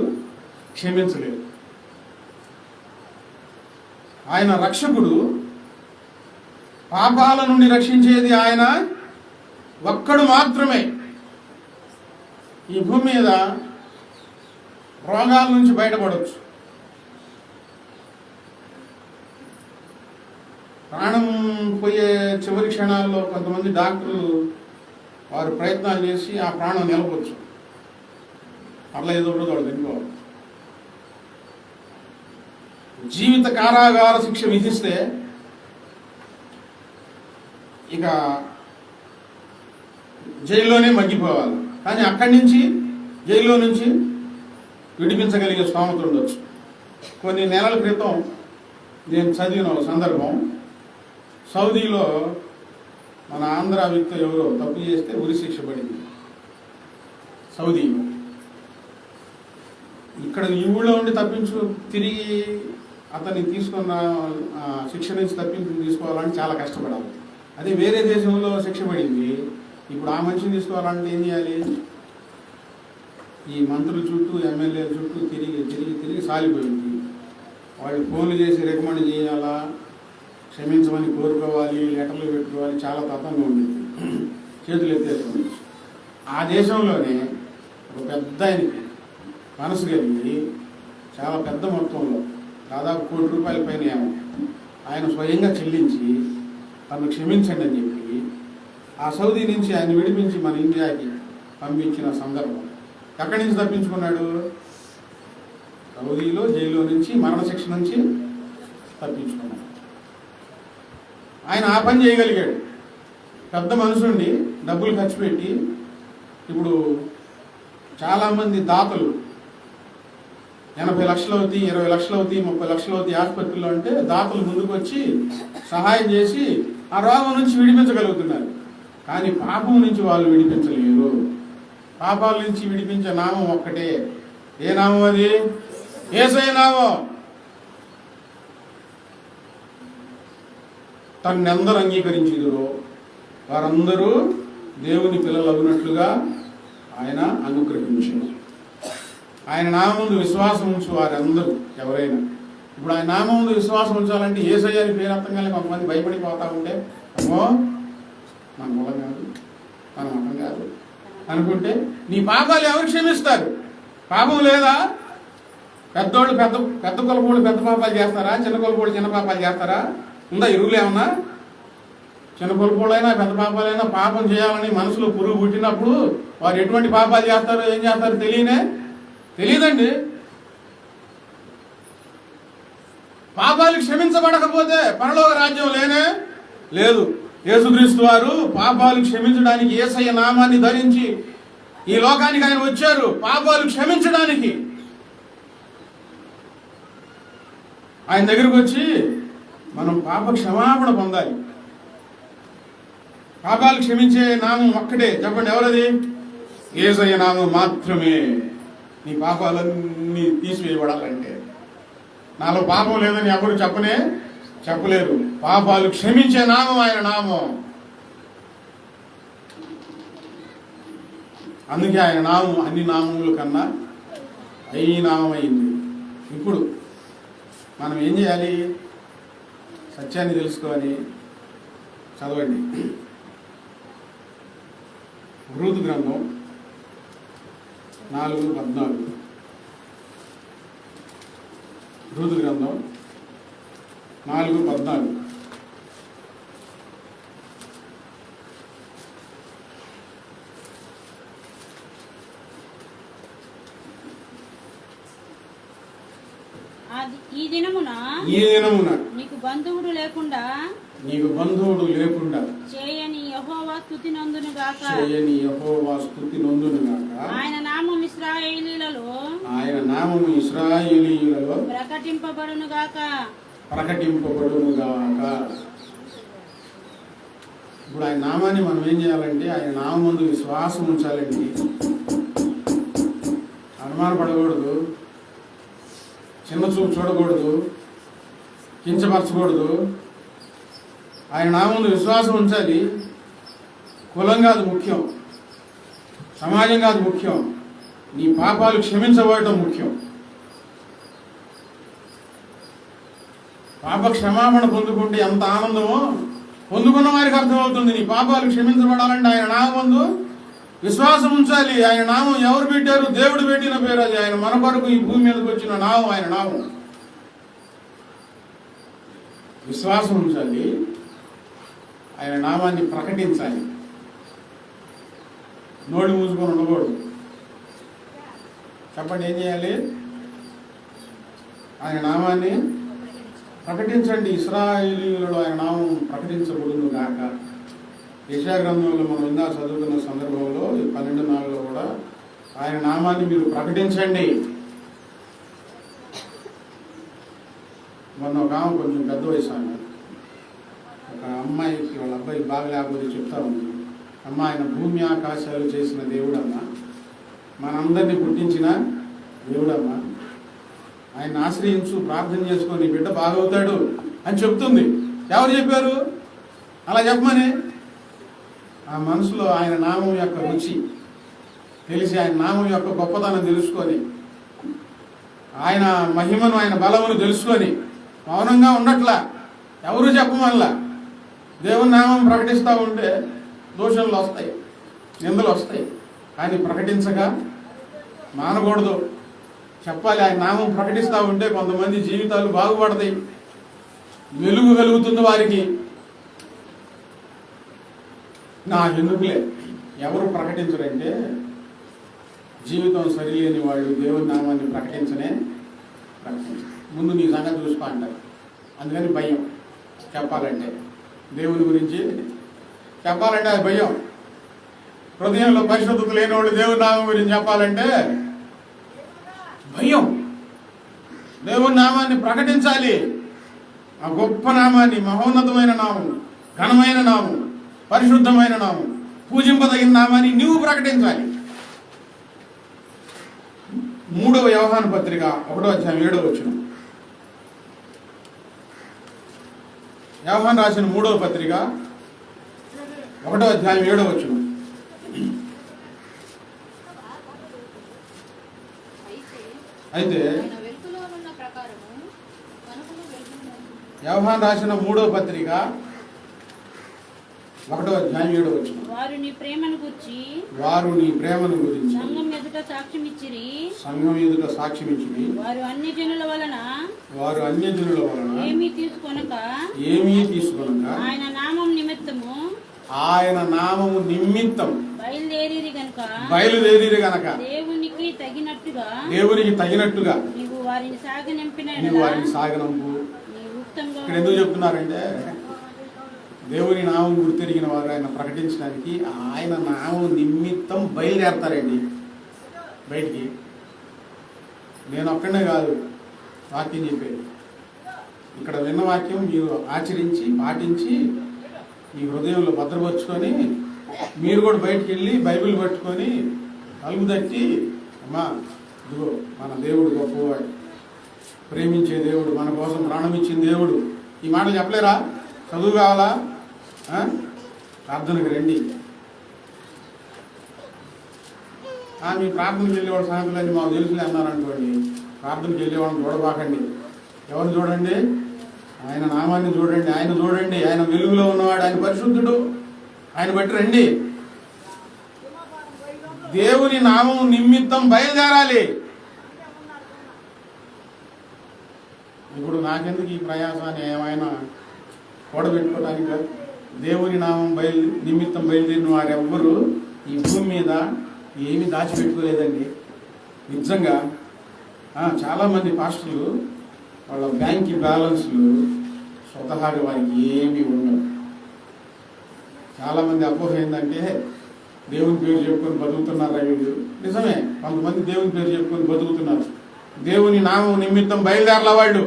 క్షమించలేదు. ఆయన రక్షకుడు. పాపాల నుండి రక్షించేది ఆయన ఒక్కడు మాత్రమే. ఈ భూమి మీద రోగాల నుంచి బయటపడవచ్చు, ప్రాణం పోయే చివరి క్షణాల్లో కొంతమంది డాక్టర్లు వారు ప్రయత్నాలు చేసి ఆ ప్రాణం నిలవచ్చు. అట్లా ఏదో ఒకటి వాళ్ళు చనిపోవాలి. జీవిత కారాగార శిక్ష విధిస్తే ఇక జైల్లోనే మగ్గిపోవాలి. కానీ అక్కడి నుంచి, జైల్లో నుంచి విడిపించగలిగే స్తోమత ఉండొచ్చు. కొన్ని నెలల క్రితం నేను చదివిన సందర్భం, సౌదీలో మన ఆంధ్ర వ్యక్తి ఎవరో తప్పు చేస్తే ఉరి శిక్ష పడింది సౌదీలో. ఇక్కడ ఈ ఊళ్ళో ఉండి తిరిగి అతన్ని తీసుకున్న శిక్ష నుంచి తప్పించి తీసుకోవాలని చాలా కష్టపడాలి. అదే వేరే దేశంలో శిక్ష పడింది, ఇప్పుడు ఆ మనిషిని తీసుకోవాలంటే ఏం చేయాలి? ఈ మంత్రుల చుట్టూ ఎమ్మెల్యేల చుట్టూ తిరిగి తిరిగి తిరిగి సాలిపోయింది. వాళ్ళు ఫోన్లు చేసి రికమెండ్ చేయాలా, క్షమించమని కోరుకోవాలి, లెటర్లు పెట్టుకోవాలి, చాలా తతంగా ఉండేది. చేతులు ఎత్తేసుకోండి. ఆ దేశంలోనే ఒక పెద్ద ఆయనకి మనసు కలిగి చాలా పెద్ద మొత్తంలో దాదాపు ₹1,00,00,000 పైన ఏమో ఆయన స్వయంగా చెల్లించి తను క్షమించండి అని చెప్పి ఆ సౌదీ నుంచి ఆయన విడిపించి మన ఇండియాకి పంపించిన సందర్భం. ఎక్కడి నుంచి తప్పించుకున్నాడు? సౌదీలో జైల్లో నుంచి, మరణశిక్ష నుంచి తప్పించుకున్నాడు. ఆయన ఆ పని చేయగలిగాడు. పెద్ద మనుషుల్ని డబ్బులు ఖర్చు పెట్టి, ఇప్పుడు చాలామంది దాతలు 80 లక్షలు అవుతాయి, 20 లక్షలు అవుతాయి, 30 లక్షలు అవుతాయి ఆసుపత్రిలో అంటే దాతలు ముందుకు వచ్చి సహాయం చేసి ఆ రోగం నుంచి విడిపించగలుగుతున్నారు. కానీ పాపం నుంచి వాళ్ళు విడిపించలేరు. పాపాల నుంచి విడిపించే నామం ఒక్కటే. ఏ నామం అది? యేసయ్య నామం. తన్నెందరూ అంగీకరించుదురో వారందరూ దేవుని పిల్లలు అగునట్లుగా ఆయన అనుగ్రహించును. ఆయన నామముందు విశ్వాసం ఉంచు వారందరూ ఎవరైనా. ఇప్పుడు ఆయన నామముందు విశ్వాసం ఉంచాలంటే యేసయ్య అని పేరు అర్థంగానే కొంతమంది భయపడిపోతా ఉంటే, అమ్మో మన మూలం కాదు, మన మతం కాదు అనుకుంటే నీ పాపాలు ఎవరు క్షమిస్తారు? పాపం లేదా? పెద్దోళ్ళు పెద్ద కొలపోళ్ళు పెద్ద పాపాలు చేస్తారా? చిన్న కొలపోళ్ళు చిన్న పాపాలు చేస్తారా? ఉందా ఇరుగులు ఏమన్నా? చిన్న కొలపోళ్ళైనా పెద్ద పాపాలైనా పాపం చేయాలని మనసులో పురుగు పుట్టినప్పుడు వారు ఎటువంటి పాపాలు చేస్తారో ఏం చేస్తారో తెలియదండి. పాపాలు క్షమించబడకపోతే పరలోక రాజ్యం లేనే లేదు. యేసుక్రీస్తు వారు పాపాలు క్షమించడానికి యేసయ్య నామాన్ని ధరించి ఈ లోకానికి ఆయన వచ్చారు. పాపాలు క్షమించడానికి ఆయన దగ్గరికి వచ్చి మనం పాప క్షమాపణ పొందాలి. పాపాలు క్షమించే నామం ఒక్కటే. చెప్పండి, ఎవరది? యేసయ్య నామం మాత్రమే. నీ పాపాలన్నీ తీసివేయబడాలంటే నాలో పాపం లేదని ఎవరు చెప్పలేరు. పాపాలు క్షమించే నామం ఆయన నామం. అందుకే ఆయన నామం అన్ని నామముల కన్నా ఈ నామం అయింది. ఇప్పుడు మనం ఏం చేయాలి? సత్యాన్ని తెలుసుకోవాలి. చదవండి. రూతు గ్రంథం 4:14. రూతు గ్రంథం 4:14. ఈ దినమున నీకు బంధువుడు లేకుండా చేయని యెహోవా స్తుతి నొందును గాక. ఆయన నామం ఇశ్రాయేలీయులలో ప్రకటింపబడును గాక. ఇప్పుడు ఆయన నామాన్ని మనం ఏం చేయాలంటే ఆయన నామం ముందు విశ్వాసం ఉంచాలండి. అనుమానపడకూడదు, చిన్న చూపు చూడకూడదు, కించపరచకూడదు. ఆయన నామం విశ్వాసం ఉంచాలి. కులం కాదు ముఖ్యం, సమాజం కాదు ముఖ్యం, నీ పాపాలు క్షమించబడటం ముఖ్యం. పాప క్షమాపణ పొందుకుంటే ఎంత ఆనందమో పొందుకున్న వారికి అర్థమవుతుంది. నీ పాపాలు క్షమించబడాలంటే ఆయన నామం విశ్వాసం ఉంచాలి. ఆయన నామం ఎవరు పెట్టారు? దేవుడు పెట్టిన పేరు అది. ఆయన మన కొరకు ఈ భూమి మీదకి వచ్చిన నామం ఆయన నామం. విశ్వాసం ఉంచాలి, ఆయన నామాన్ని ప్రకటించాలి. నోటి మూసుకొని ఉండకూడదు. చెప్పండి, ఏం చేయాలి? ఆయన నామాన్ని ప్రకటించండి. ఇశ్రాయేలీయులలో ఆయన నామం ప్రకటించబడును గాక. యెషయా గ్రంథంలో మనం ఇందా చదువుకున్న సందర్భంలో 12:4 కూడా ఆయన నామాన్ని మీరు ప్రకటించండి. మొన్న ఒక ఆమె కొంచెం పెద్ద వయసు ఆమె, ఒక అమ్మాయికి వాళ్ళ అబ్బాయి బాగా లేకపోతే చెప్తా ఉంది, అమ్మ ఆయన భూమి ఆకాశాలు చేసిన దేవుడమ్మా, మనందరినీ పుట్టించిన దేవుడమ్మా, ఆయన ఆశ్రయించు, ప్రార్థన చేసుకో, నీ బిడ్డ బాగవుతాడు అని చెప్తుంది. ఎవరు చెప్పారు అలా చెప్పమని? ఆ మనసులో ఆయన నామం యొక్క రుచి తెలిసి, ఆయన నామం యొక్క గొప్పతనం తెలుసుకొని, ఆయన మహిమను, ఆయన బలమును తెలుసుకొని మౌనంగా ఉండట్లా. ఎవరు చెప్పమల్లా. దేవుని నామం ప్రకటిస్తూ ఉంటే దోషంలు వస్తాయి, నిందలు వస్తాయి, కానీ ప్రకటించగా మానకూడదు. చెప్పాలి. ఆయన నామం ప్రకటిస్తూ ఉంటే కొంతమంది జీవితాలు బాగుపడతాయి, వెలుగు కలుగుతుంది వారికి. నా ఎందుకులే ఎవరు ప్రకటించరంటే జీవితం సరిలేని వాళ్ళు దేవుని నామాన్ని ప్రకటించరు. ముందు నీ సంగతి చూసుకో అంటారు. అందుకని భయం. చెప్పాలంటే దేవుని గురించి చెప్పాలంటే అది భయం. హృదయంలో పరిశుద్ధత లేని వాళ్ళు దేవుని నామం గురించి చెప్పాలంటే భయం. దేవుని నామాన్ని ప్రకటించాలి. ఆ గొప్ప నామాన్ని, మహోన్నతమైన నామం, ఘనమైన నామం, పరిశుద్ధమైన నామం, పూజింపదగిన నామాన్ని నువ్వు ప్రకటించాలి. 3వ యోహాను పత్రిక 1వ అధ్యాయం 7వ వచనం. యోహాను రాసిన 3వ పత్రిక 1వ అధ్యాయం 7వ వచనం. అయితే యోహాను రాసిన 3వ పత్రిక 1వ అధ్యాయం 7వ వచనం. వారు నీ ప్రేమను గురించి సంఘం ఎదుట సాక్ష్యం ఇచ్చిరి. వారు అన్య జనుల వలన ఏమీ తీసుకొనక ఆయన నామం నిమిత్తము బయలుదేరిరి గనుక దేవునికి తగినట్టుగా నీవు వారిని సాగనంపు. ఇక్కడ ఎందుకు చెప్తున్నారంటే దేవుని నామం గుర్తెరిగిన వారు ఆయన ప్రకటించడానికి ఆయన నామం నిమిత్తం బయలుదేరతారండి బయటికి. నేను ఒక్కడే కాదు వాక్యం చెప్పేది. ఇక్కడ విన్న వాక్యం మీరు ఆచరించి, పాటించి, మీ హృదయంలో భద్రపరుచుకొని, మీరు కూడా బయటికి వెళ్ళి బైబిల్ పట్టుకొని తలుపు తట్టి, అమ్మా ఇదిగో మన దేవుడు గొప్పవాడు, ప్రేమించే దేవుడు, మన కోసం ప్రాణం ఇచ్చిన దేవుడు, ఈ మాటలు చెప్పలేరా? చదువు కావాలా? ప్రార్థనకు రండి. మీ ప్రార్థనకు వెళ్ళేవాడు సంగతులన్నీ మాకు తెలుసులే అన్నారనుకోండి. ప్రార్థనకు వెళ్ళేవాడిని చూడబాకండి. ఎవరు చూడండి? ఆయన నామాన్ని చూడండి. ఆయన వెలుగులో ఉన్నవాడు, ఆయన పరిశుద్ధుడు, ఆయన బట్టి రండి. దేవుని నామం నిమిత్తం బయలుదేరాలి. ఇప్పుడు నాకెందుకు ఈ ప్రయాసాన్ని ఏమైనా కూడబెట్టుకోవడానికి? దేవుని నామం నిమిత్తం బయలుదేరిన వారెవ్వరూ ఈ భూమి మీద ఏమీ దాచిపెట్టుకోలేదండి. నిజంగా చాలామంది పాస్టర్లు వాళ్ళ బ్యాంక్ బ్యాలెన్స్లు స్వతహాగా వారికి ఏమీ ఉండవు. చాలామంది అపోహ ఏంటంటే దేవుని పేరు చెప్పుకొని బతుకుతున్నారు. వీళ్ళు నిజమే, కొంతమంది దేవుని పేరు చెప్పుకొని బతుకుతున్నారు. దేవుని నామం నిమిత్తం బయలుదేరల వాళ్ళు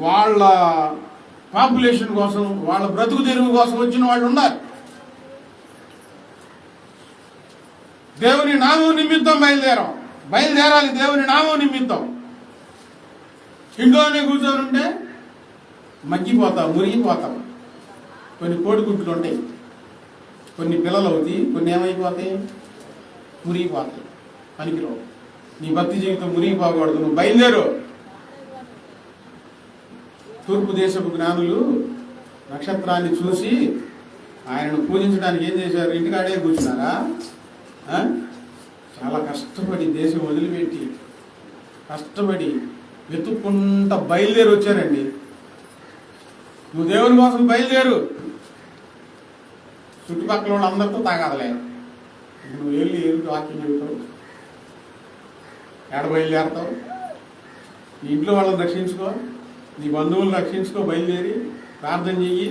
వాళ్ళ పాపులేషన్ కోసం, వాళ్ళ బ్రతుకు తెరువు కోసం వచ్చిన వాళ్ళు ఉన్నారు. దేవుని నామం నిమిత్తం బయలుదేరాలి. దేవుని నామం నిమిత్తం. ఇంట్లోనే కూర్చొని ఉంటే మగ్గిపోతాం, మురిగిపోతాం. కొన్ని కోడిగుడ్లు ఉంటాయి, కొన్ని పిల్లలు అవుతాయి, కొన్ని ఏమైపోతాయి, మురిగిపోతాయి, పనికిరావు. నీ భక్తి జీవితం మురిగిపోకూడదు. నువ్వు బయలుదేరు. తూర్పు దేశపు జ్ఞానులు నక్షత్రాన్ని చూసి ఆయనను పూజించడానికి ఏం చేశారు? ఇంటికాడే కూర్చున్నారా? చాలా కష్టపడి దేశం వదిలిపెట్టి కష్టపడి వెతుక్కుంటా బయలుదేరి వచ్చారండి. నువ్వు దేవుని కోసం బయలుదేరు. చుట్టుపక్కల వాళ్ళు అందరితో తాగాదలే. నువ్వు వెళ్ళి వాక్యం చెబుతావు, ఏడ బయలుదేరతావు? నీ ఇంట్లో వాళ్ళని రక్షించుకో, నీ బంధువులను రక్షించుకో, బయలుదేరి ప్రార్థన చెయ్యి.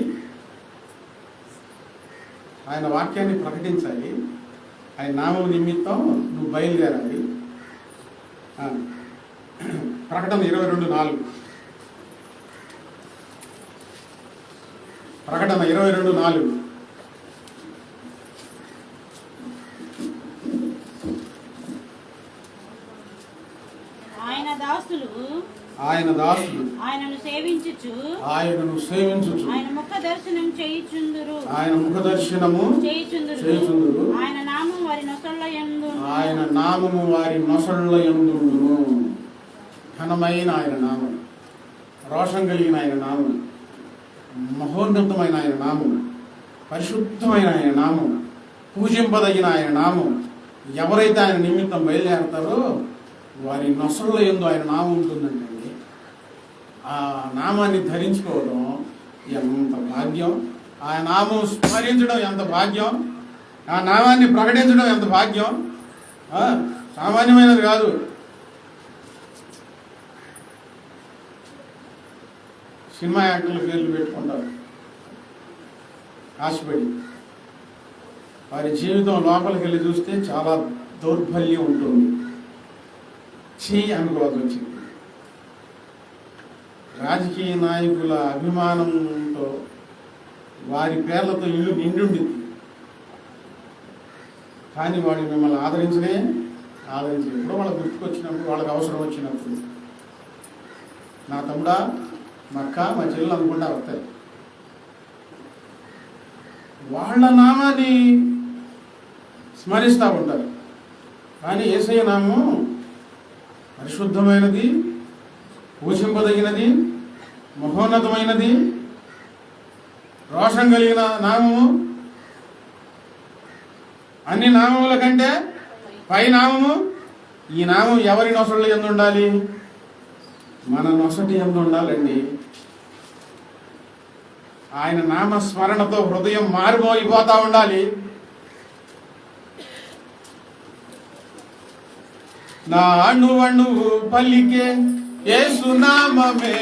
ఆయన వాక్యాన్ని ప్రకటించాలి. ఆయన నామం నిమిత్తం నువ్వు బయలుదేరాలి. ప్రకటన 22:4. ప్రకటన 22:4. ఆయన దాసులు ఆయనను సేవించుచు ఆయన ముఖ దర్శనం చేయుచుందురు ఆయన నామం వారి నొసళ్ళ యందుండును. ఘనమైన ఆయన నామం, రోషం కలిగిన ఆయన నామం, మహోన్నతమైన ఆయన నామం, పరిశుద్ధమైన ఆయన నామం, పూజింపదగిన ఆయన నామం. ఎవరైతే ఆయన నిమిత్తం బయలుదేరతారో వారి నొసళ్ళ యందు ఆయన నామం ఉంటుందండి. ఆ నామాన్ని ధరించుకోవడం ఎంత భాగ్యం, ఆ నామం స్మరించడం ఎంత భాగ్యం, ఆ నామాన్ని ప్రకటించడం ఎంత భాగ్యం. సామాన్యమైనది కాదు. సినిమా యాక్టర్ల పేర్లు పెట్టుకుంటారు ఆశపడి. వారి జీవితం లోపలికి వెళ్ళి చూస్తే చాలా దౌర్బల్యం ఉంటుంది. అనుకోవాల్సి వచ్చింది. రాజకీయ నాయకుల అభిమానంతో వారి పేర్లతో ఇల్లు నిండుండింది. కానీ వాడు మిమ్మల్ని ఆదరించలే. ఎప్పుడో వాళ్ళకి గుర్తుకొచ్చినప్పుడు, వాళ్ళకి అవసరం వచ్చినప్పుడు, నా తమ్ముడా, మా అక్క, మా చెల్లెలు అనుకుంటా వస్తారు. వాళ్ళ నామాన్ని స్మరిస్తూ ఉంటారు. కానీ యేసయ్య నామం పరిశుద్ధమైనది, పూజింపదగినది, మహోన్నతమైనది, రోషం కలిగిన నామము, అన్ని నామముల కంటే పై నామము. ఈ నామం ఎవరి నొసళ్ళ యందు ఉండాలి? మన నొసటి యందు ఉండాలండి. ఆయన నామస్మరణతో హృదయం మారుమోగిపోతా ఉండాలి. నా అణువణువు పలికే యేసునామమే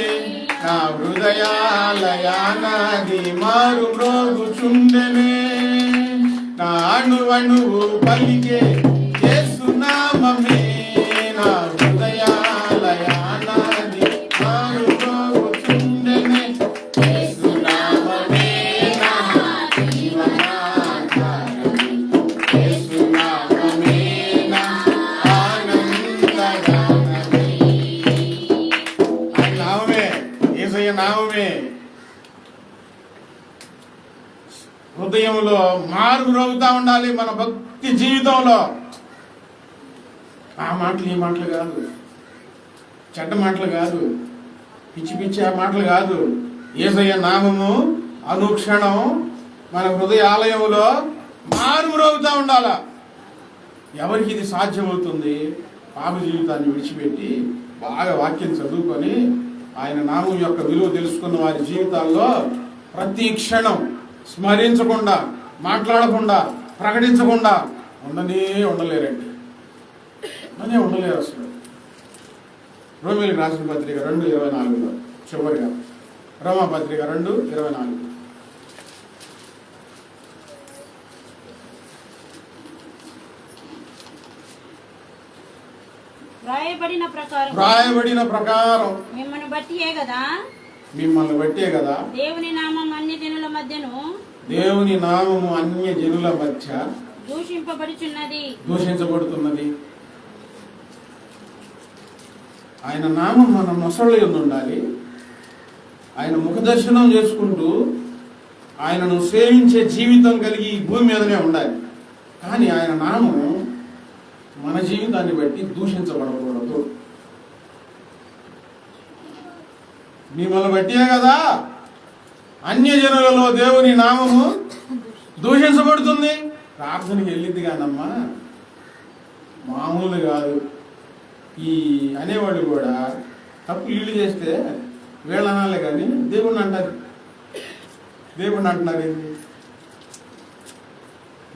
నా హృదయాలయానాది మారు మ్రోగుచుండెనే. నా అణువణువు పలికే యేసునామమే నా హృదయాలయానాది మారు మ్రోగుచుండెనే. యేసునామమే నా జీవనాధారము, యేసునామమే నా ఆనందగానమే. ఆయన నామమే, యేసయ్య నామమే హృదయంలో మారు మ్రోగుతా ఉండాలి. మన భక్తి జీవితంలో ఆ మాటలు ఈ మాటలు కాదు, చెడ్డ మాటలు కాదు, పిచ్చి పిచ్చి ఆ మాటలు కాదు. యేసయ్య నామము అనుక్షణం మన హృదయ ఆలయంలో మారు మ్రోగుతా ఉండాలా. ఎవరికి ఇది సాధ్యమవుతుంది? పాప జీవితాన్ని విడిచిపెట్టి బాగా వాక్యం చదువుకొని ఆయన నామం యొక్క విలువ తెలుసుకున్న వారి జీవితాల్లో ప్రతి క్షణం స్మరించకుండా, మాట్లాడకుండా, ప్రకటించకుండా ఉండలేరండి. ఉండలేరు అసలు. రోమీయులకు రాసిన పత్రిక 2:24 చివరిగా, రోమా పత్రిక 2:24. రాయబడిన ప్రకారం మిమ్మల్ని బట్టియే కదా దేవుని నామము అన్య జనుల మధ్య దూషించబడుతున్నది. ఆయన నామం మన నొసళ్ళ యందు ఉండాలి. ఆయన ముఖదర్శనం చేసుకుంటూ ఆయనను సేవించే జీవితం కలిగి ఈ భూమి మీదనే ఉండాలి. కానీ ఆయన నామం మన జీవితాన్ని బట్టి దూషించబడకూడదు. మిమ్మల్ని బట్టియే కదా అన్యజనులలో దేవుని నామము దూషించబడుతుంది. ప్రార్థనకి వెళ్ళింది కానమ్మా, మామూలు కాదు. ఈ అనేవాళ్ళు కూడా తప్పు ఇల్లు చేస్తే వీళ్ళ అనాలే కానీ దేవుణ్ణి అంటారు. దేవుణ్ణి అంటున్నారు ఏంటి?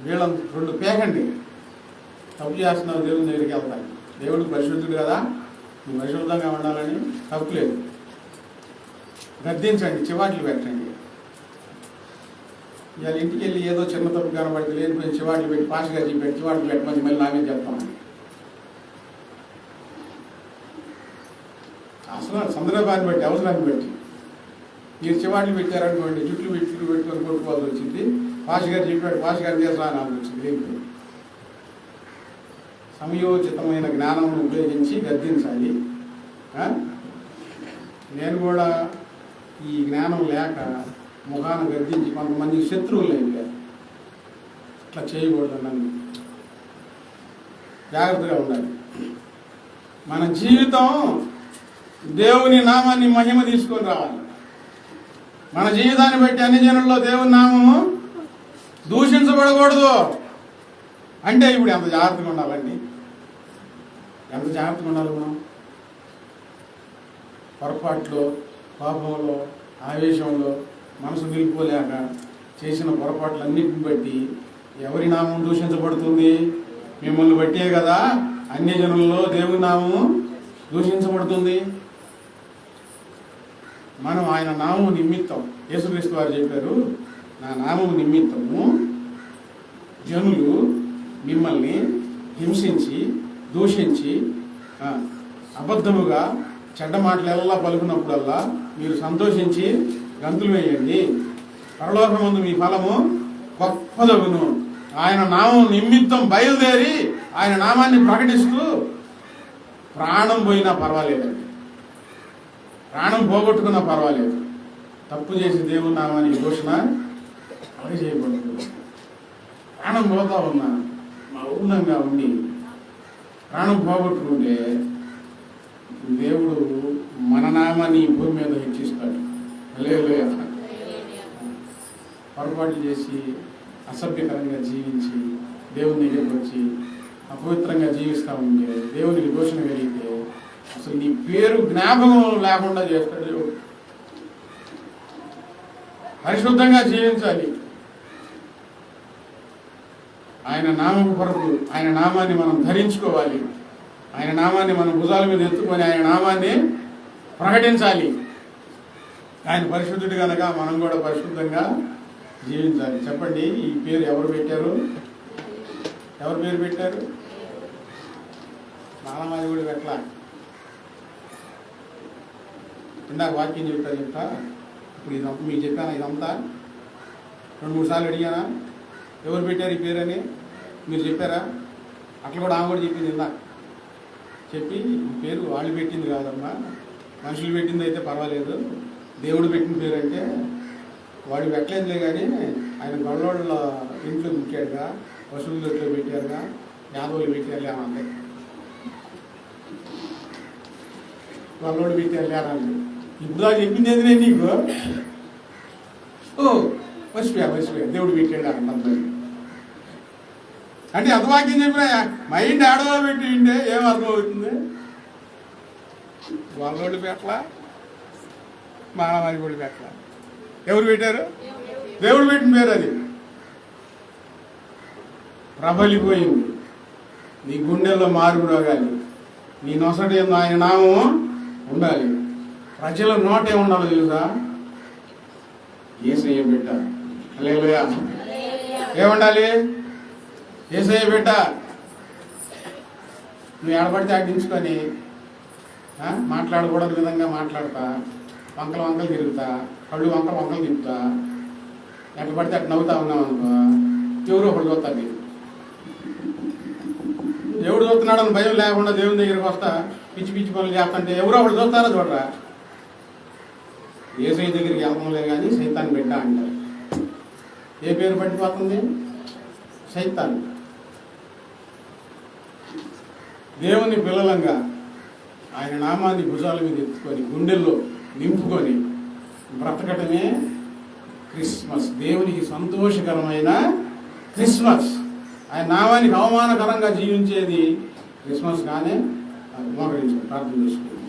వీళ్ళని 2 పేకండి. తప్పు చేస్తున్నారు, దేవుని దగ్గరికి వెళ్తాను. దేవుడికి పరిశుద్ధుడు కదా, నువ్వు పరిశుద్ధంగా ఉండాలని తప్పు లేదు. గద్దించండి, చివాట్లు పెట్టండి. ఇవాళ ఇంటికి వెళ్ళి ఏదో చిన్న తప్పు కనబడితే లేనిపోయి చివాట్లు పెట్టి పాస్గా చెప్పి చివాట్లు పెట్టమని మళ్ళీ నామే చెప్తాను. అసలు సందర్భాన్ని బట్టి, అవసరాన్ని బట్టి మీరు చివాట్లు పెట్టారనుకోండి, జుట్లు పెట్టుకొని కొట్టుకోవాల్సి వచ్చింది. పాస్ గారు చెప్పాడు, పాస్ గారు చేస్తా అని వచ్చింది. సమయోచితమైన జ్ఞానం ఉపయోగించి గద్దించాలి. నేను కూడా ఈ జ్ఞానం లేక ముఖాన గద్దించి కొంతమంది శత్రువులు అయిపోయారు. అట్లా చేయకూడదు. నన్ను జాగ్రత్తగా ఉండాలి. మన జీవితం దేవుని నామాన్ని మహిమ తీసుకొని రావాలి. మన జీవితాన్ని బట్టి అన్ని జనుల్లో దేవుని నామము దూషించబడకూడదు. అంటే ఇప్పుడు ఎంత జాగ్రత్తగా ఉండాలండి, ఎంత జాగ్రత్తగా ఉండాలి మనం. పొరపాట్లో, కోపంలో, ఆవేశంలో మనసు నిలుపుకోలేక చేసిన పొరపాట్లన్నిటిని బట్టి ఎవరి నామం దూషించబడుతుంది? మిమ్మల్ని బట్టే కదా అన్య జనుల్లో దేవుని నామము దూషించబడుతుంది. మనం ఆయన నామము నిమిత్తం, యేసుక్రీస్తు వారు చెప్పారు, నా నామము నిమిత్తము జనులు మిమ్మల్ని హింసించి, దూషించి, అబద్ధముగా చెడ్డ మాటలెల్లా పలుకున్నప్పుడల్లా మీరు సంతోషించి గంతులు వేయండి, పరలోకమందు మీ ఫలము గొప్పదగును. ఆయన నామం నిమిత్తం బయలుదేరి ఆయన నామాన్ని ప్రకటిస్తూ ప్రాణం పోయినా పర్వాలేదండి, ప్రాణం పోగొట్టుకున్నా పర్వాలేదు. తప్పు చేసి దేవుని నామానికి ఘోషణ అలాగే చేయకూడదు. ప్రాణం పోతా ఉన్నా మౌనంగా ఉండి ప్రాణం పోగొట్టుకుంటే దేవుడు మన నామాన్ని భూమి మీద హెచ్చిస్తాడు. లేదు పొరపాటు చేసి అసభ్యకరంగా జీవించి దేవుని దగ్గరికి వచ్చి అపవిత్రంగా జీవిస్తూ ఉంటే, దేవునికి దోషణ కలిగితే అసలు నీ పేరు జ్ఞాపకం లేకుండా చేస్తాడు దేవుడు. పరిశుద్ధంగా జీవించాలి. ఆయన నామం కొరకు ఆయన నామాన్ని మనం ధరించుకోవాలి. ఆయన నామాన్ని మనం భుజాల మీద ఎత్తుకొని ఆయన నామాన్ని ప్రకటించాలి. ఆయన పరిశుద్ధుడు కనుక మనం కూడా పరిశుద్ధంగా జీవించాలి. చెప్పండి, ఈ పేరు ఎవరు పెట్టారు? ఎవరు పేరు పెట్టారు? మాలమాది కూడా పెట్టలా. ఇందాక వాక్యం చెప్తా ఇప్పుడు ఇదంతా మీకు చెప్పానా? ఇదంతా 2-3 సార్లు అడిగానా ఎవరు పెట్టారు ఈ పేరు అని? మీరు చెప్పారా? అట్లా కూడా ఆమె కూడా చెప్పింది. ఇందాక చెప్పి ఈ పేరు వాళ్ళు పెట్టింది కాదమ్మా, మనుషులు పెట్టింది అయితే పర్వాలేదు, దేవుడు పెట్టిన పేరు అంటే వాడు పెట్టలేదులే కానీ ఆయన గొడవళ్ళ ఇంట్లో పెట్టాడుగా, పశువుల దొట్లో పెట్టారుగా, యాదవులు పెట్టారులే అంటే గొడవలు పెట్టారులే అని ఇప్పుడు చెప్పింది ఏంది నేను నీకు? మర్చిపోయా దేవుడు పెట్టాడు అంటారు. అంటే ఎంత వాక్యం చెప్పినా మైండ్ ఆడవా పెట్టి ఉంటే ఏం అర్థం అవుతుంది? వాళ్ళోళ్ళు పెట్టలా, మానవాళి కూడా పెట్టలా. ఎవరు పెట్టారు? దేవుడు పెట్టిన పేరు. అది ప్రబలిపోయింది. నీ గుండెల్లో మార్పు రాగాలి, నీ నొసటి ఆయన నామం ఉండాలి. ప్రజల నోటే ఉండాలి. తెలుసా? యేసయ్య బిడ్డ. హల్లెలూయా. ఏముండాలి? యేసయ్య బిడ్డ. నువ్వు ఎడబడితే అడ్డించుకొని మాట్లాడకూడని విధంగా మాట్లాడతా, వంకలు తిరుగుతా, కళ్ళు వంకలు తిప్పుతా, ఎట్ట పడితే అట్లా నవ్వుతా ఉన్నావు అనుకో, ఎవరో ఒకటి చూస్తుంది. దేవుడు చూస్తున్నాడని భయం లేకుండా దేవుని దగ్గరికి వస్తా పిచ్చి పనులు చేస్తుంటే ఎవరో ఒకటి చూస్తారో చూడరా. యేసయ్య దగ్గరికి వెళ్తాంలే కానీ సైతాన్ని బిడ్డ అంటారు. ఏ పేరు పట్టిపోతుంది? సైతాన్. దేవుని పిల్లలంగా ఆయన నామాన్ని భుజాల మీద ఎత్తుకొని గుండెల్లో నింపుకొని బ్రతకటమే క్రిస్మస్. దేవునికి సంతోషకరమైన క్రిస్మస్. ఆయన నామానికి అవమానకరంగా జీవించేది క్రిస్మస్. కానీ మోకరించుకొని ప్రార్థన చేసుకుంటాం.